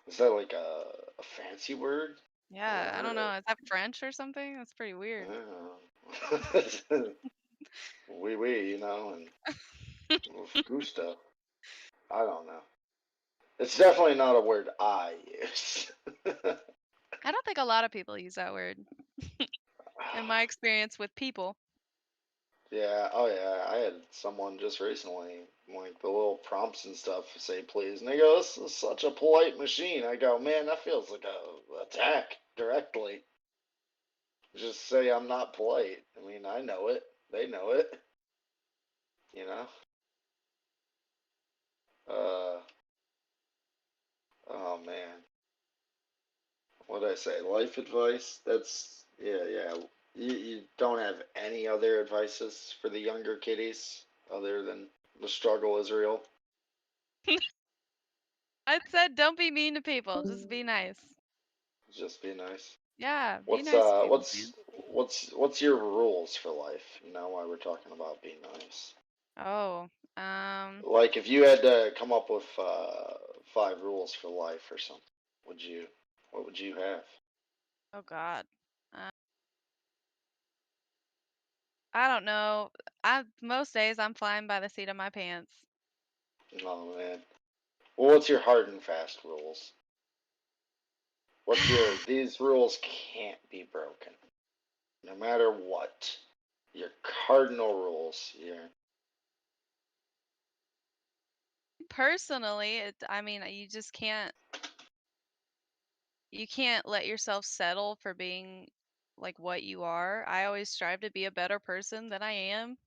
Is that like a fancy word? Yeah, I don't know. Is that French or something? That's pretty weird. Oui, oui, and gusto. I don't know. It's definitely not a word I use. I don't think a lot of people use that word in my experience with people. Yeah, oh yeah, I had someone just recently, like the little prompts and stuff, say please, and they go, "This is such a polite machine." I go, "Man, that feels like a attack directly." Just say I'm not polite. I mean, I know it. They know it. You know. Uh. Oh man. What did I say? Life advice? That's yeah. You don't have any other advices for the younger kiddies other than the struggle is real. I said don't be mean to people. Just be nice. Just be nice. Yeah, be What's nice to uh people, man. what's your rules for life? You know why we're talking about being nice. Oh, Like if you had to come up with 5 rules for life or something, what would you have? oh God. Uh, I don't know. Most days I'm flying by the seat of my pants. Oh man. Well, what's your hard and fast rules? What's your these rules can't be broken. No matter what. Your cardinal rules. Personally, I mean, you can't let yourself settle for being like what you are. I always strive to be a better person than I am.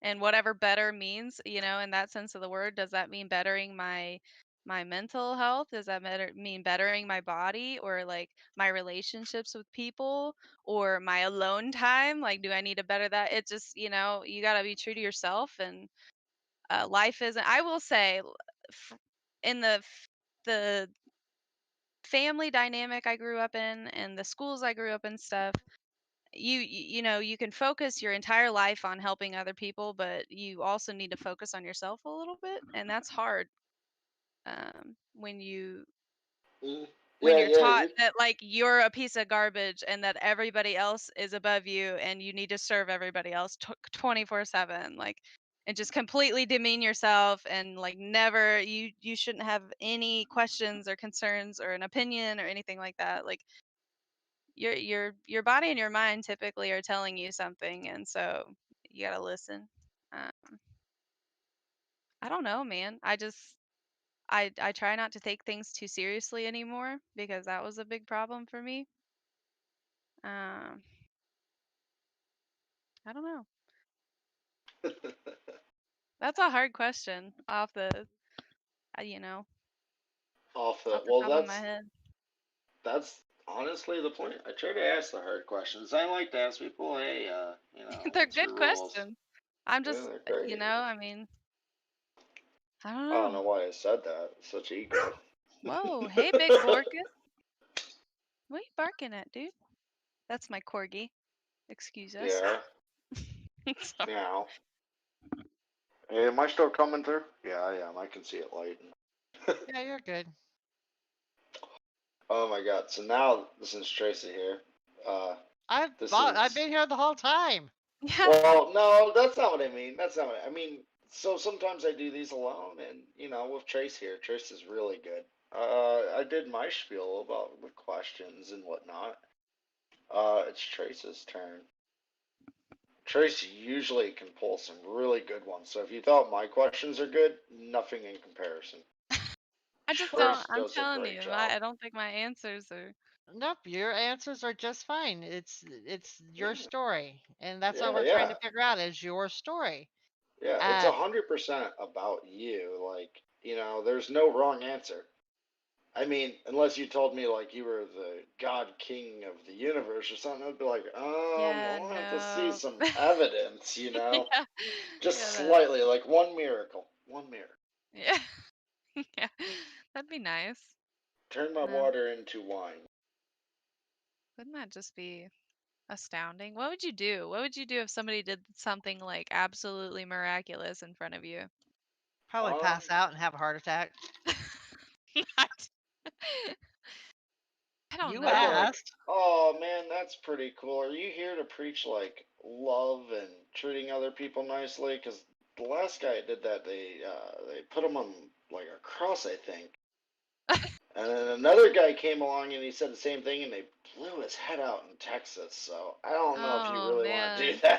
And whatever better means, in that sense of the word, does that mean bettering my mental health? Does that mean bettering my body or like my relationships with people or my alone time? Like, do I need to better that? It just, you got to be true to yourself and life isn't. I will say, f- in the family dynamic I grew up in and the schools I grew up in stuff, you can focus your entire life on helping other people, but you also need to focus on yourself a little bit, and that's hard when Mm, you're yeah. taught that like you're a piece of garbage and that everybody else is above you and you need to serve everybody else 24/7, like, and just completely demean yourself and like never you shouldn't have any questions or concerns or an opinion or anything like that. Like your body and your mind typically are telling you something, and so you gotta listen. I don't know, man. I try not to take things too seriously anymore because that was a big problem for me. Um, I don't know. That's a hard question uh, you know, Off the off the well, top of my head. that's honestly the point. I try to ask the hard questions. I like to ask people, hey, They're what's good your rules? questions. I'm Yeah, just, they're great. I mean, I don't I don't know. know why I said that. Such ego. Whoa, hey, big Borkus. What are you barking at, dude? That's my corgi. Excuse us. Yeah. Sorry. Meow. Hey, am I still coming through? Yeah, I am. I can see it lighting. Yeah, you're good. Oh my god. So now, since Tracy here, this I've is. been here the whole time. Yeah. Well, no, that's not what I mean. That's not what I mean. So sometimes I do these alone, and with Trace here, Trace is really good. I did my spiel about the questions and whatnot. It's Trace's turn. Trace usually can pull some really good ones. So if you thought my questions are good, nothing in comparison. I just don't. Trace I'm does a telling great you, job. I don't think my answers are. Nope, your answers are just fine. It's your Yeah, story, and that's what yeah, we're trying to yeah. figure out is your story. Yeah, it's Uh, 100% about you. Like, there's no wrong answer. I mean, unless you told me like you were the God King of the universe or something, I'd be like, Yeah, I'll have to see no. some evidence, Yeah. just Yeah, slightly, like one miracle. yeah. Yeah. That'd be nice. Turn my No. water into wine. Wouldn't that just be astounding? What would you do? What would you do if somebody did something like absolutely miraculous in front of you? Probably Um, pass out and have a heart attack. I don't You I'd be know. like, asked. oh man, that's pretty cool. Are you here to preach like love and treating other people nicely? Because the last guy that did that, they put him on like a cross, I think. And then another guy came along and he said the same thing, and they blew his head out in Texas. So I don't know if you Oh really want to do man.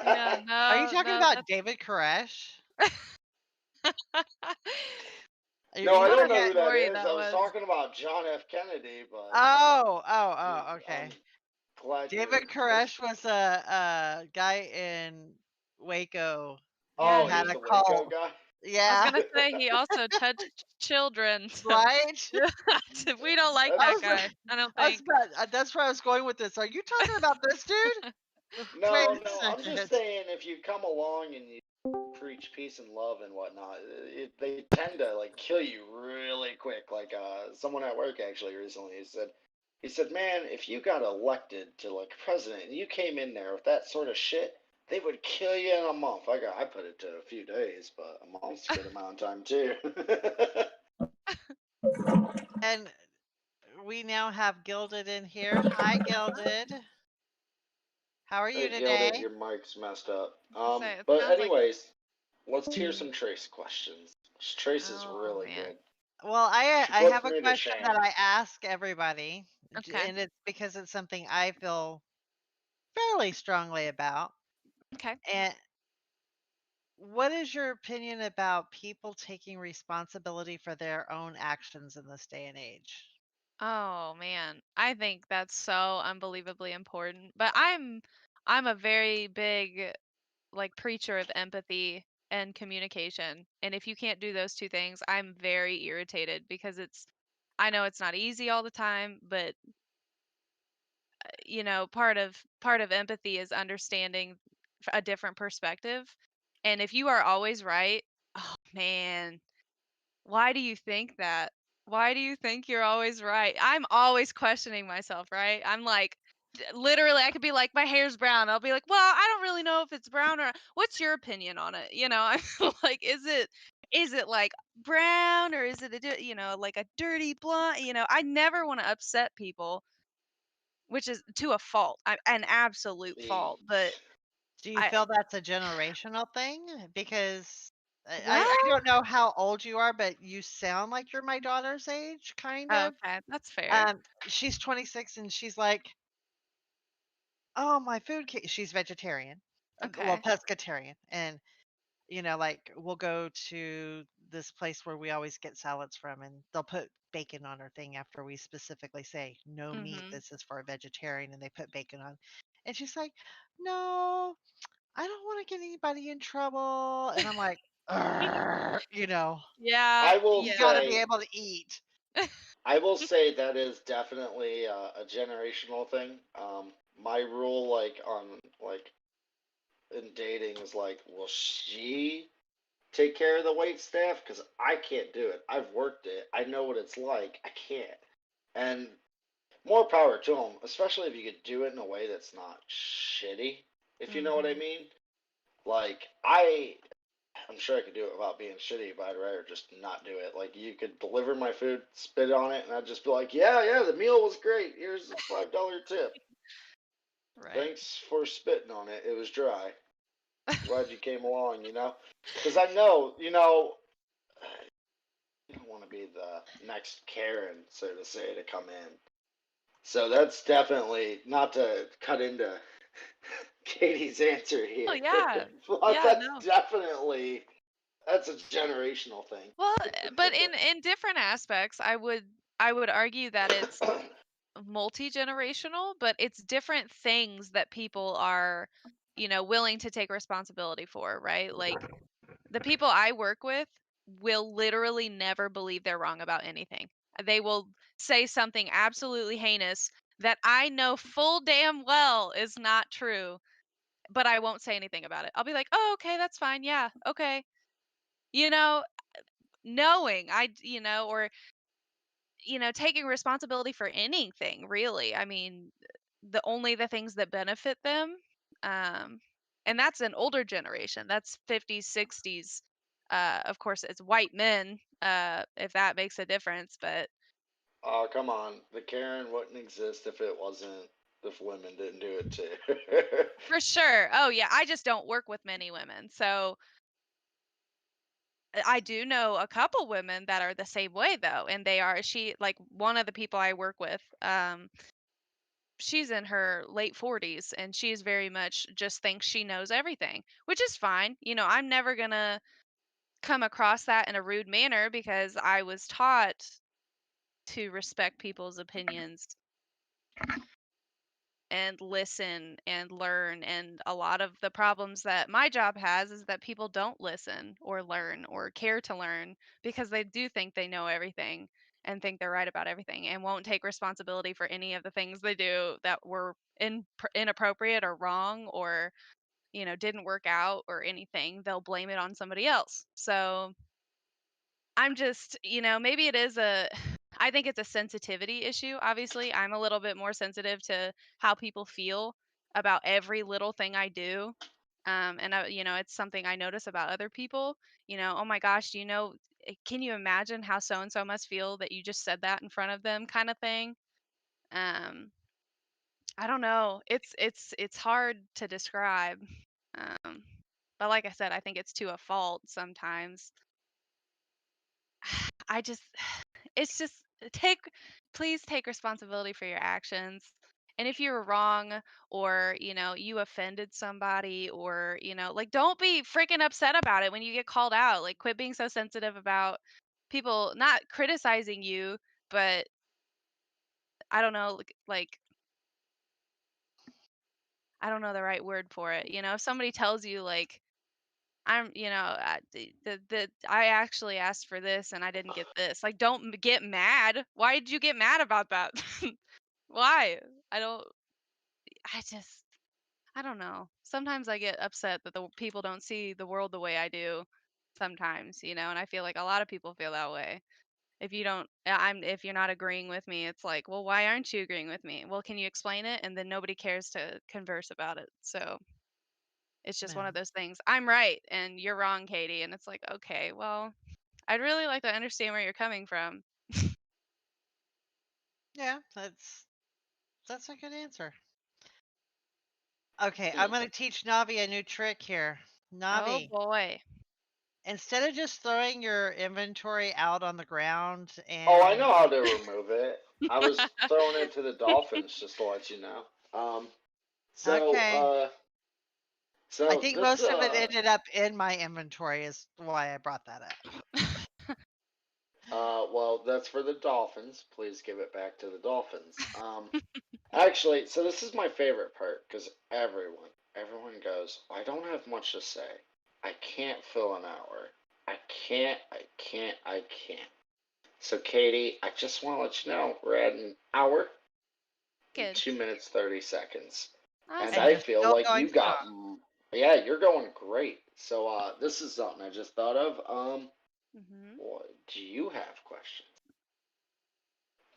Yeah, that. Are you no, talking no, about that's David Koresh? No, I You don't what know forget. who that story is. that I was was. talking about John F. Kennedy, but Okay. I'm glad David you're Koresh was a guy in Waco Yeah, Oh, He he had was a the Waco cult. guy? I was Yeah, gonna say he also touched children, so right? we don't like I that was guy. I don't I was think. about that's where I was going with this. Are you talking about this dude? Wait No, a no, I'm just second. saying if you come along and you preach peace and love and whatnot, they tend to like kill you really quick. Like someone at work actually recently he said, man, if you got elected to like president and you came in there with that sort of shit, they would kill you in a month. I put it to a few days, but a month's a good amount of time too. And we now have Gilded in here. Hi, Gilded. How are you Hey, Gilded, today? your mic's messed up. Say it But sounds like. anyways, let's hear some Trace questions. Trace is Oh really man. good. Well, She I puts have a me to question shame. that I ask everybody, Okay. and it's because it's something I feel fairly strongly about. Okay. And what is your opinion about people taking responsibility for their own actions in this day and age? Oh man, I think that's so unbelievably important. But I'm a very big like preacher of empathy and communication. And if you can't do those two things, I'm very irritated because I know it's not easy all the time, but part of empathy is understanding a different perspective. And if you are always right, oh man, why do you think that? Why do you think you're always right? I'm always questioning myself, right? I'm like, literally, I could be like, my hair's brown. I'll be like, well, I don't really know if it's brown or what's your opinion on it? I'm like, is it like brown or is it like a dirty blonde? I never want to upset people, which is to a fault, an absolute fault. But Do you I, feel that's a generational thing? Because I well, don't know how old you are, but you sound like you're my daughter's age, kind of. okay, that's fair. She's 26 and she's like, "Oh, my food she's vegetarian. Well, Okay. pescatarian." And like we'll go to this place where we always get salads from and they'll put bacon on our thing after we specifically say no meat. Mhm. This is for a vegetarian and they put bacon on. And she's like, "No, I don't want to get anybody in trouble." And I'm like, "Arr," Yeah, I will you got to yeah. be say, able to eat. I will say that is definitely a generational thing. My rule, like on like in dating, is like, will she take care of the wait staff? Because I can't do it. I've worked it. I know what it's like. I can't. And more power to them, especially if you could do it in a way that's not shitty. If you know what I Mhm. mean. Like I'm sure I could do it without being shitty, but I'd rather just not do it. Like you could deliver my food, spit on it, and I'd just be like, "Yeah, yeah, the meal was great. Here's a $5 tip. Right. Thanks for spitting on it. It was dry. Glad you came along." Because I know, you don't want to be the next Karen, so to say, to come in. So that's definitely not to cut into Katie's answer Oh here, yeah. but Yeah, no. that's a generational thing. Well, but in different aspects, I would argue that it's multi-generational, but it's different things that people are, willing to take responsibility for, right? Like the people I work with will literally never believe they're wrong about anything. They will say something absolutely heinous that I know full damn well is not true, but I won't say anything about it. I'll be like, "Oh, okay, that's fine. Yeah, okay." You know, knowing or taking responsibility for anything really. I mean, the things that benefit them, um and that's an older generation. That's 50s, 60s. Of course it's white men, if that makes a difference, but Oh, come on. The Karen wouldn't exist if women didn't do it too. for sure. Oh yeah, I just don't work with many women, so I do know a couple women that are the same way though, and they are she like one of the people I work with. She's in her late 40s and she's very much just thinks she knows everything, which is fine. I'm never going to come across that in a rude manner because I was taught to respect people's opinions and listen and learn. And a lot of the problems that my job has is that people don't listen or learn or care to learn because they do think they know everything and think they're right about everything and won't take responsibility for any of the things they do that were inappropriate or wrong or didn't work out or anything. They'll blame it on somebody else. So I'm just, maybe it is I think it's a sensitivity issue. Obviously, I'm a little bit more sensitive to how people feel about every little thing I do. And it's something I notice about other people. Oh my gosh, can you imagine how so and so must feel that you just said that in front of them, kind of thing. Um, I don't know. It's hard to describe. Um, but like I said, I think it's to a fault sometimes. I just it's just take please take responsibility for your actions. And if you were wrong or, you offended somebody or, like don't be freaking upset about it when you get called out. Like quit being so sensitive about people not criticizing you, but I don't know, like I don't know the right word for it. If somebody tells you like I actually asked for this and I didn't get this. Like, don't get mad. Why did you get mad about that? Why? I don't, I just, I don't know. Sometimes I get upset that the people don't see the world the way I do sometimes, and I feel like a lot of people feel that way. If you don't, if you're not agreeing with me, it's like, well, why aren't you agreeing with me? Well, can you explain it? And then nobody cares to converse about it. So it's just one Yeah. of those things. I'm right and you're wrong, Katie. And it's like, okay, well, I'd really like to understand where you're coming from. Yeah, that's a good answer. Okay, Hmm. I'm gonna teach Navi a new trick here. Oh Navi, boy. instead of just throwing your inventory out on the ground Oh, I and know how to remove it. I was throwing it to the dolphins just to let you know. So, okay, I so think this, most of it ended up in my inventory is why I brought that up. well, that's for the dolphins. Please give it back to the dolphins. Actually, so this is my favorite part because everyone goes, I don't have much to say. I can't fill an hour. I can't. So, Katie, I just want to let you know we're at an hour and Good. 2 minutes, 30 seconds. And And Awesome. I you're feel still like going you got, strong. yeah, you're going great. So, this is something I just thought of. Hmm. Do you have questions?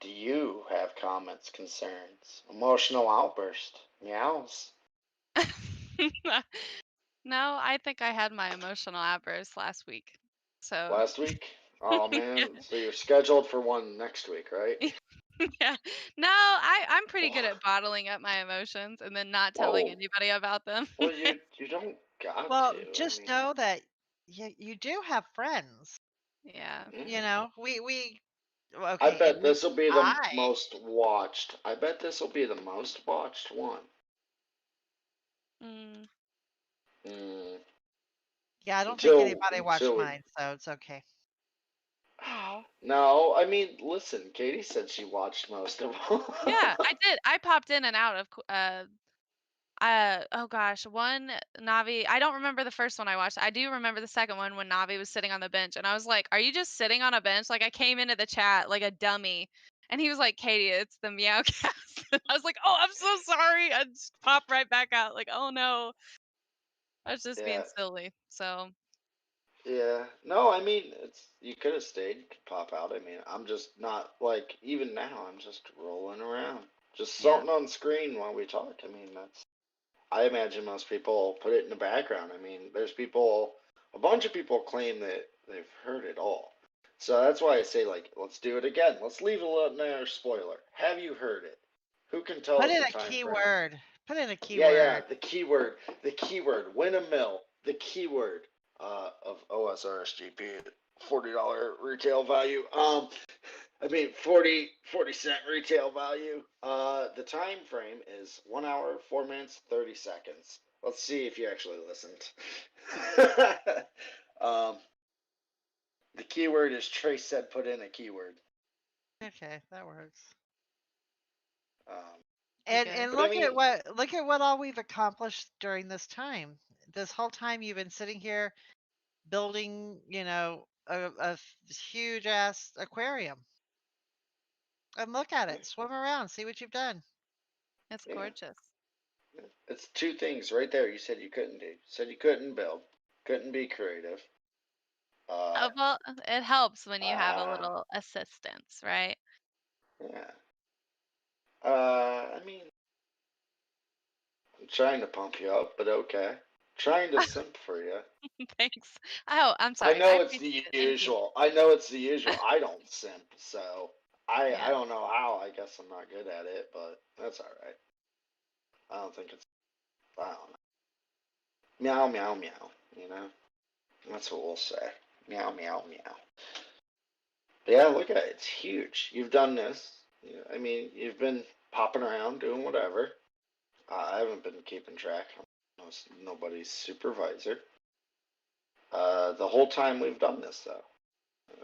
Do you have comments, concerns, emotional outburst, meows? No, I think I had my emotional outburst last week. So, Last week? Oh yeah. man, so you're scheduled for one next week, right? Yeah. No, I'm pretty good at bottling up my emotions and then not telling Whoa. anybody about them. Well, you don't got Well, to. I just mean, know that you do have friends. Yeah. You yeah. know, we I okay, at bet this least will be the I. most watched. I bet this will be the most watched one. Mm. Mm, Yeah, I don't think anybody watched until we. mine, so it's okay. Oh. No, I mean, listen. Katie said she watched most of them. Yeah, I did. I popped in and out of oh gosh, one Navi. I don't remember the first one I watched. I do remember the second one when Navi was sitting on the bench, and I was like, "Are you just sitting on a bench?" Like I came into the chat like a dummy, and he was like, "Katie, it's the Meowcast." I was like, "Oh, I'm so sorry." I just popped right back out, like, "Oh no, I was just being Yeah, silly." So yeah. No, I mean, it's you could have stayed, you could pop out. I mean, I'm just not like even now. I'm just rolling around, just yeah, something on screen while we talk. I mean, that's. I imagine most people put it in the background. I mean, there's people, a bunch of people claim that they've heard it all. So that's why I say, like, let's do it again. Let's leave a little spoiler. Have you heard it? Who can tell Put us in the a time frame? keyword. Put in a Yeah, keyword. the keyword, win a mill, the keyword of OSRSGP, $40 retail value. I mean 40 cent retail value. The time frame is 1 hour, 4 minutes, 30 seconds. Let's see if you actually listened. um, the keyword is Trace said put in a keyword. Okay, that works. Um, And good. But I mean, look at what all we've accomplished during this time. This whole time you've been sitting here building, huge ass aquarium. And look at yeah, it. Swim around, see what you've done. It's yeah, gorgeous. yeah. It's two things right there. You said you couldn't do. You said you couldn't build, couldn't be creative. Well, it helps when you have a Ah, little assistance, right? yeah. I mean, I'm trying to pump you up, but okay. Trying to simp for you. Thanks. Oh, I'm I sorry. I know it's appreciate the it. Thank you. usual. I know it's the usual. I don't simp, so I Yeah. don't know how. I guess I'm not good at it, but that's all right. I don't think it's. I don't know. Meow meow meow. You know, that's what we'll say. Meow meow meow. But yeah, look at it. It's huge. You've done this. I mean, you've been popping around doing whatever. I haven't been keeping track. I'm nobody's supervisor. The whole time we've done this though,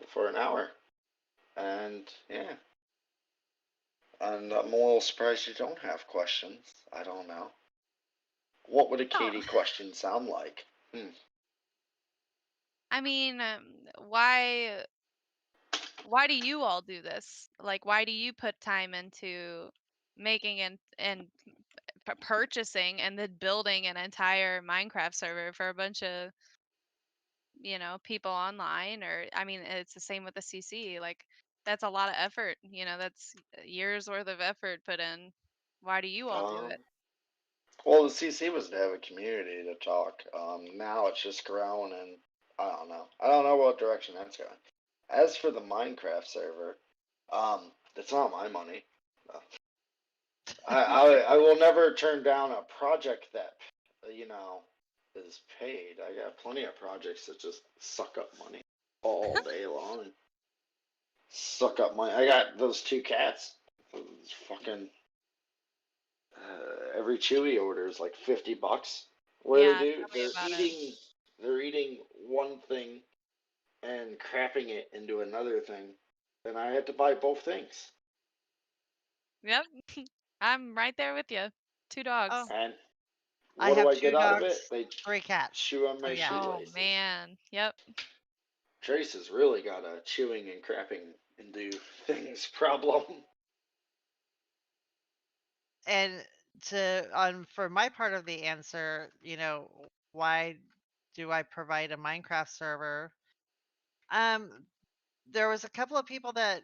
for an hour, and yeah, and I'm a little surprised you don't have questions. I don't know. What would a Oh, Katie question sound like? I mean, why do you all do this? Like, why do you put time into making and purchasing and then building an entire Minecraft server for a bunch of, people online? Or, I mean, it's the same with the CC. Like, that's a lot of effort. That's years worth of effort put in. Why do you all do Um, it? well, the CC was to have a community to talk. Now it's just growing, and I don't know. I don't know what direction that's going. As for the Minecraft server, it's not my money. I will never turn down a project that is paid. I got plenty of projects that just suck up money all day long. Suck up money. I got those two cats. Those fucking every Chewy order is like $50. What do they Yeah, do? tell me about it. They're eating one thing and crapping it into another thing. Then I had to buy both things. Yep, I'm right there with you. Two dogs. Oh, And I what do have I 2 get out of it? dogs, They 3 cats. chew on So my yeah. Oh shoelaces. man. Yep. Trace has really got a chewing and crapping into things problem. And for my part of the answer, why do I provide a Minecraft server? Um, there was a couple of people that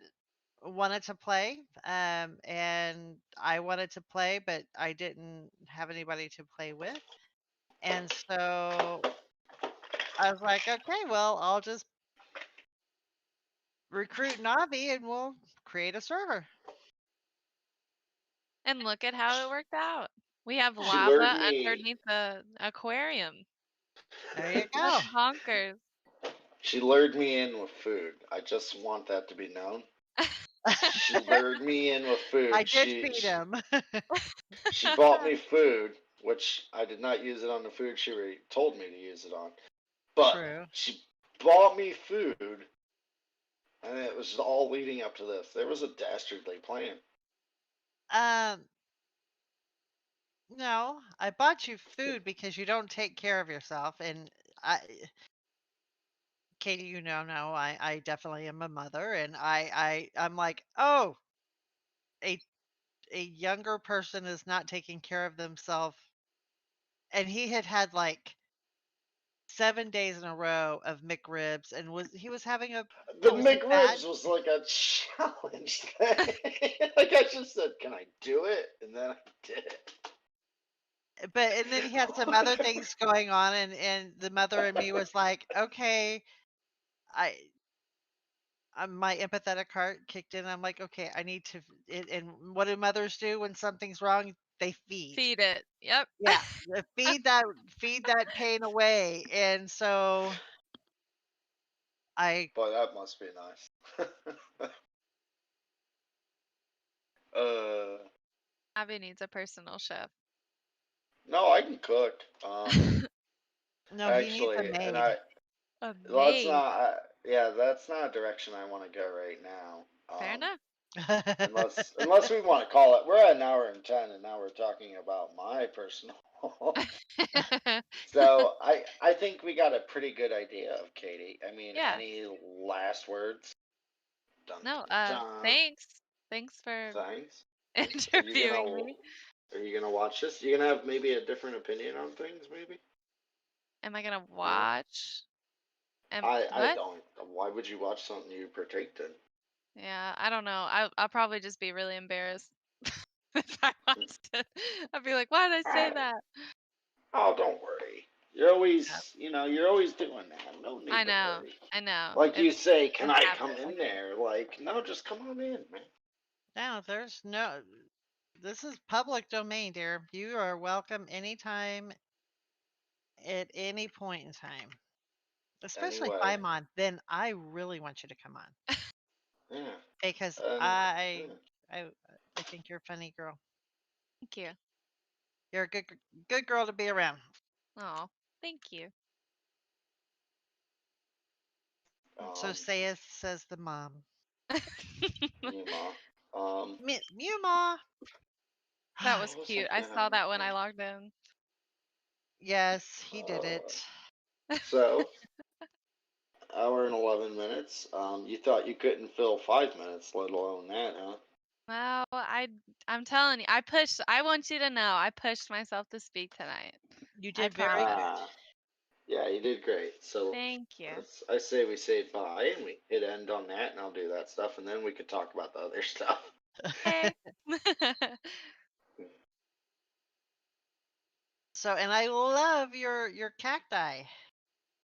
wanted to play, and I wanted to play, but I didn't have anybody to play with. And so I was like, okay, well, I'll just recruit Navi and we'll create a server. And look at how it worked out. We have Yeah, She lured lava me. underneath the aquarium. there you That's go. honkers. She lured me in with food. I just want that to be known. She lured me in with I food. did feed him. She bought me food, which I did not use it on the food she told me to use it on. But True. she bought me food, and it was all leading up to this. There was a dastardly plan. Um, no, I bought you food because you don't take care of yourself, and I, Katie, no, I definitely am a mother, and I'm like, oh, a a younger person is not taking care of themselves, and he had like 7 days in a row of McRibs, and he was having The it was a bad, McRibs was like a challenge thing. Like I just said, "Can I do it?" And then I did it. and then he had some other things going on, and the mother in me was like, okay, I my empathetic heart kicked in. I'm like, okay, I need to. And what do mothers do when something's wrong? They feed. Feed it. Yep. Yeah, feed that pain away. And so I Boy, that must be nice. uh, Abby needs a personal chef. no, I can cook. no, he needs a Actually, and maid. A well, that's maid. not. Yeah, that's not a direction I want to go right now. Fair enough. Unless we want to call it. We're at an hour and 10, and now we're talking about my personal. So I think we got a pretty good idea of Katie. I mean, Yeah. any last words? Dun, No, dun, dun. thanks. Thanks for Thanks. interviewing me. Are you gonna watch this? You gonna have maybe a different opinion on things? Maybe. Am I gonna watch? I What? don't. Why would you watch something you partake in? Yeah, I don't know. I'll probably just be really embarrassed if I watched it. I'll be like, why did I say that? Oh, don't worry. You're always, Yeah. you're always doing that. No need I to know. worry. I know. Like you say, can It's I habit, come I in think. there? Like, no, just come on in, man. No, there's no. This is public domain, dear. You are welcome anytime, at any point in time. Especially if Anyway, I'm on, then I really want you to come on yeah. because Yeah. I think you're a funny girl. Thank you. You're a good girl to be around. Oh, thank you. So says the mom. Yuma. Mew ma. That was what's cute. I something saw that when I logged in. Yes, he did it. So, hour and 11 minutes. You thought you couldn't fill 5 minutes, let alone that, huh? Well, I'm telling you, I want you to know I pushed myself to speak tonight. You I did very good. promise. Yeah, you did great. So, Thank you. I say we say bye and we hit end on that, and I'll do that stuff, and then we could talk about the other stuff. Okay. So, and I love your cacti.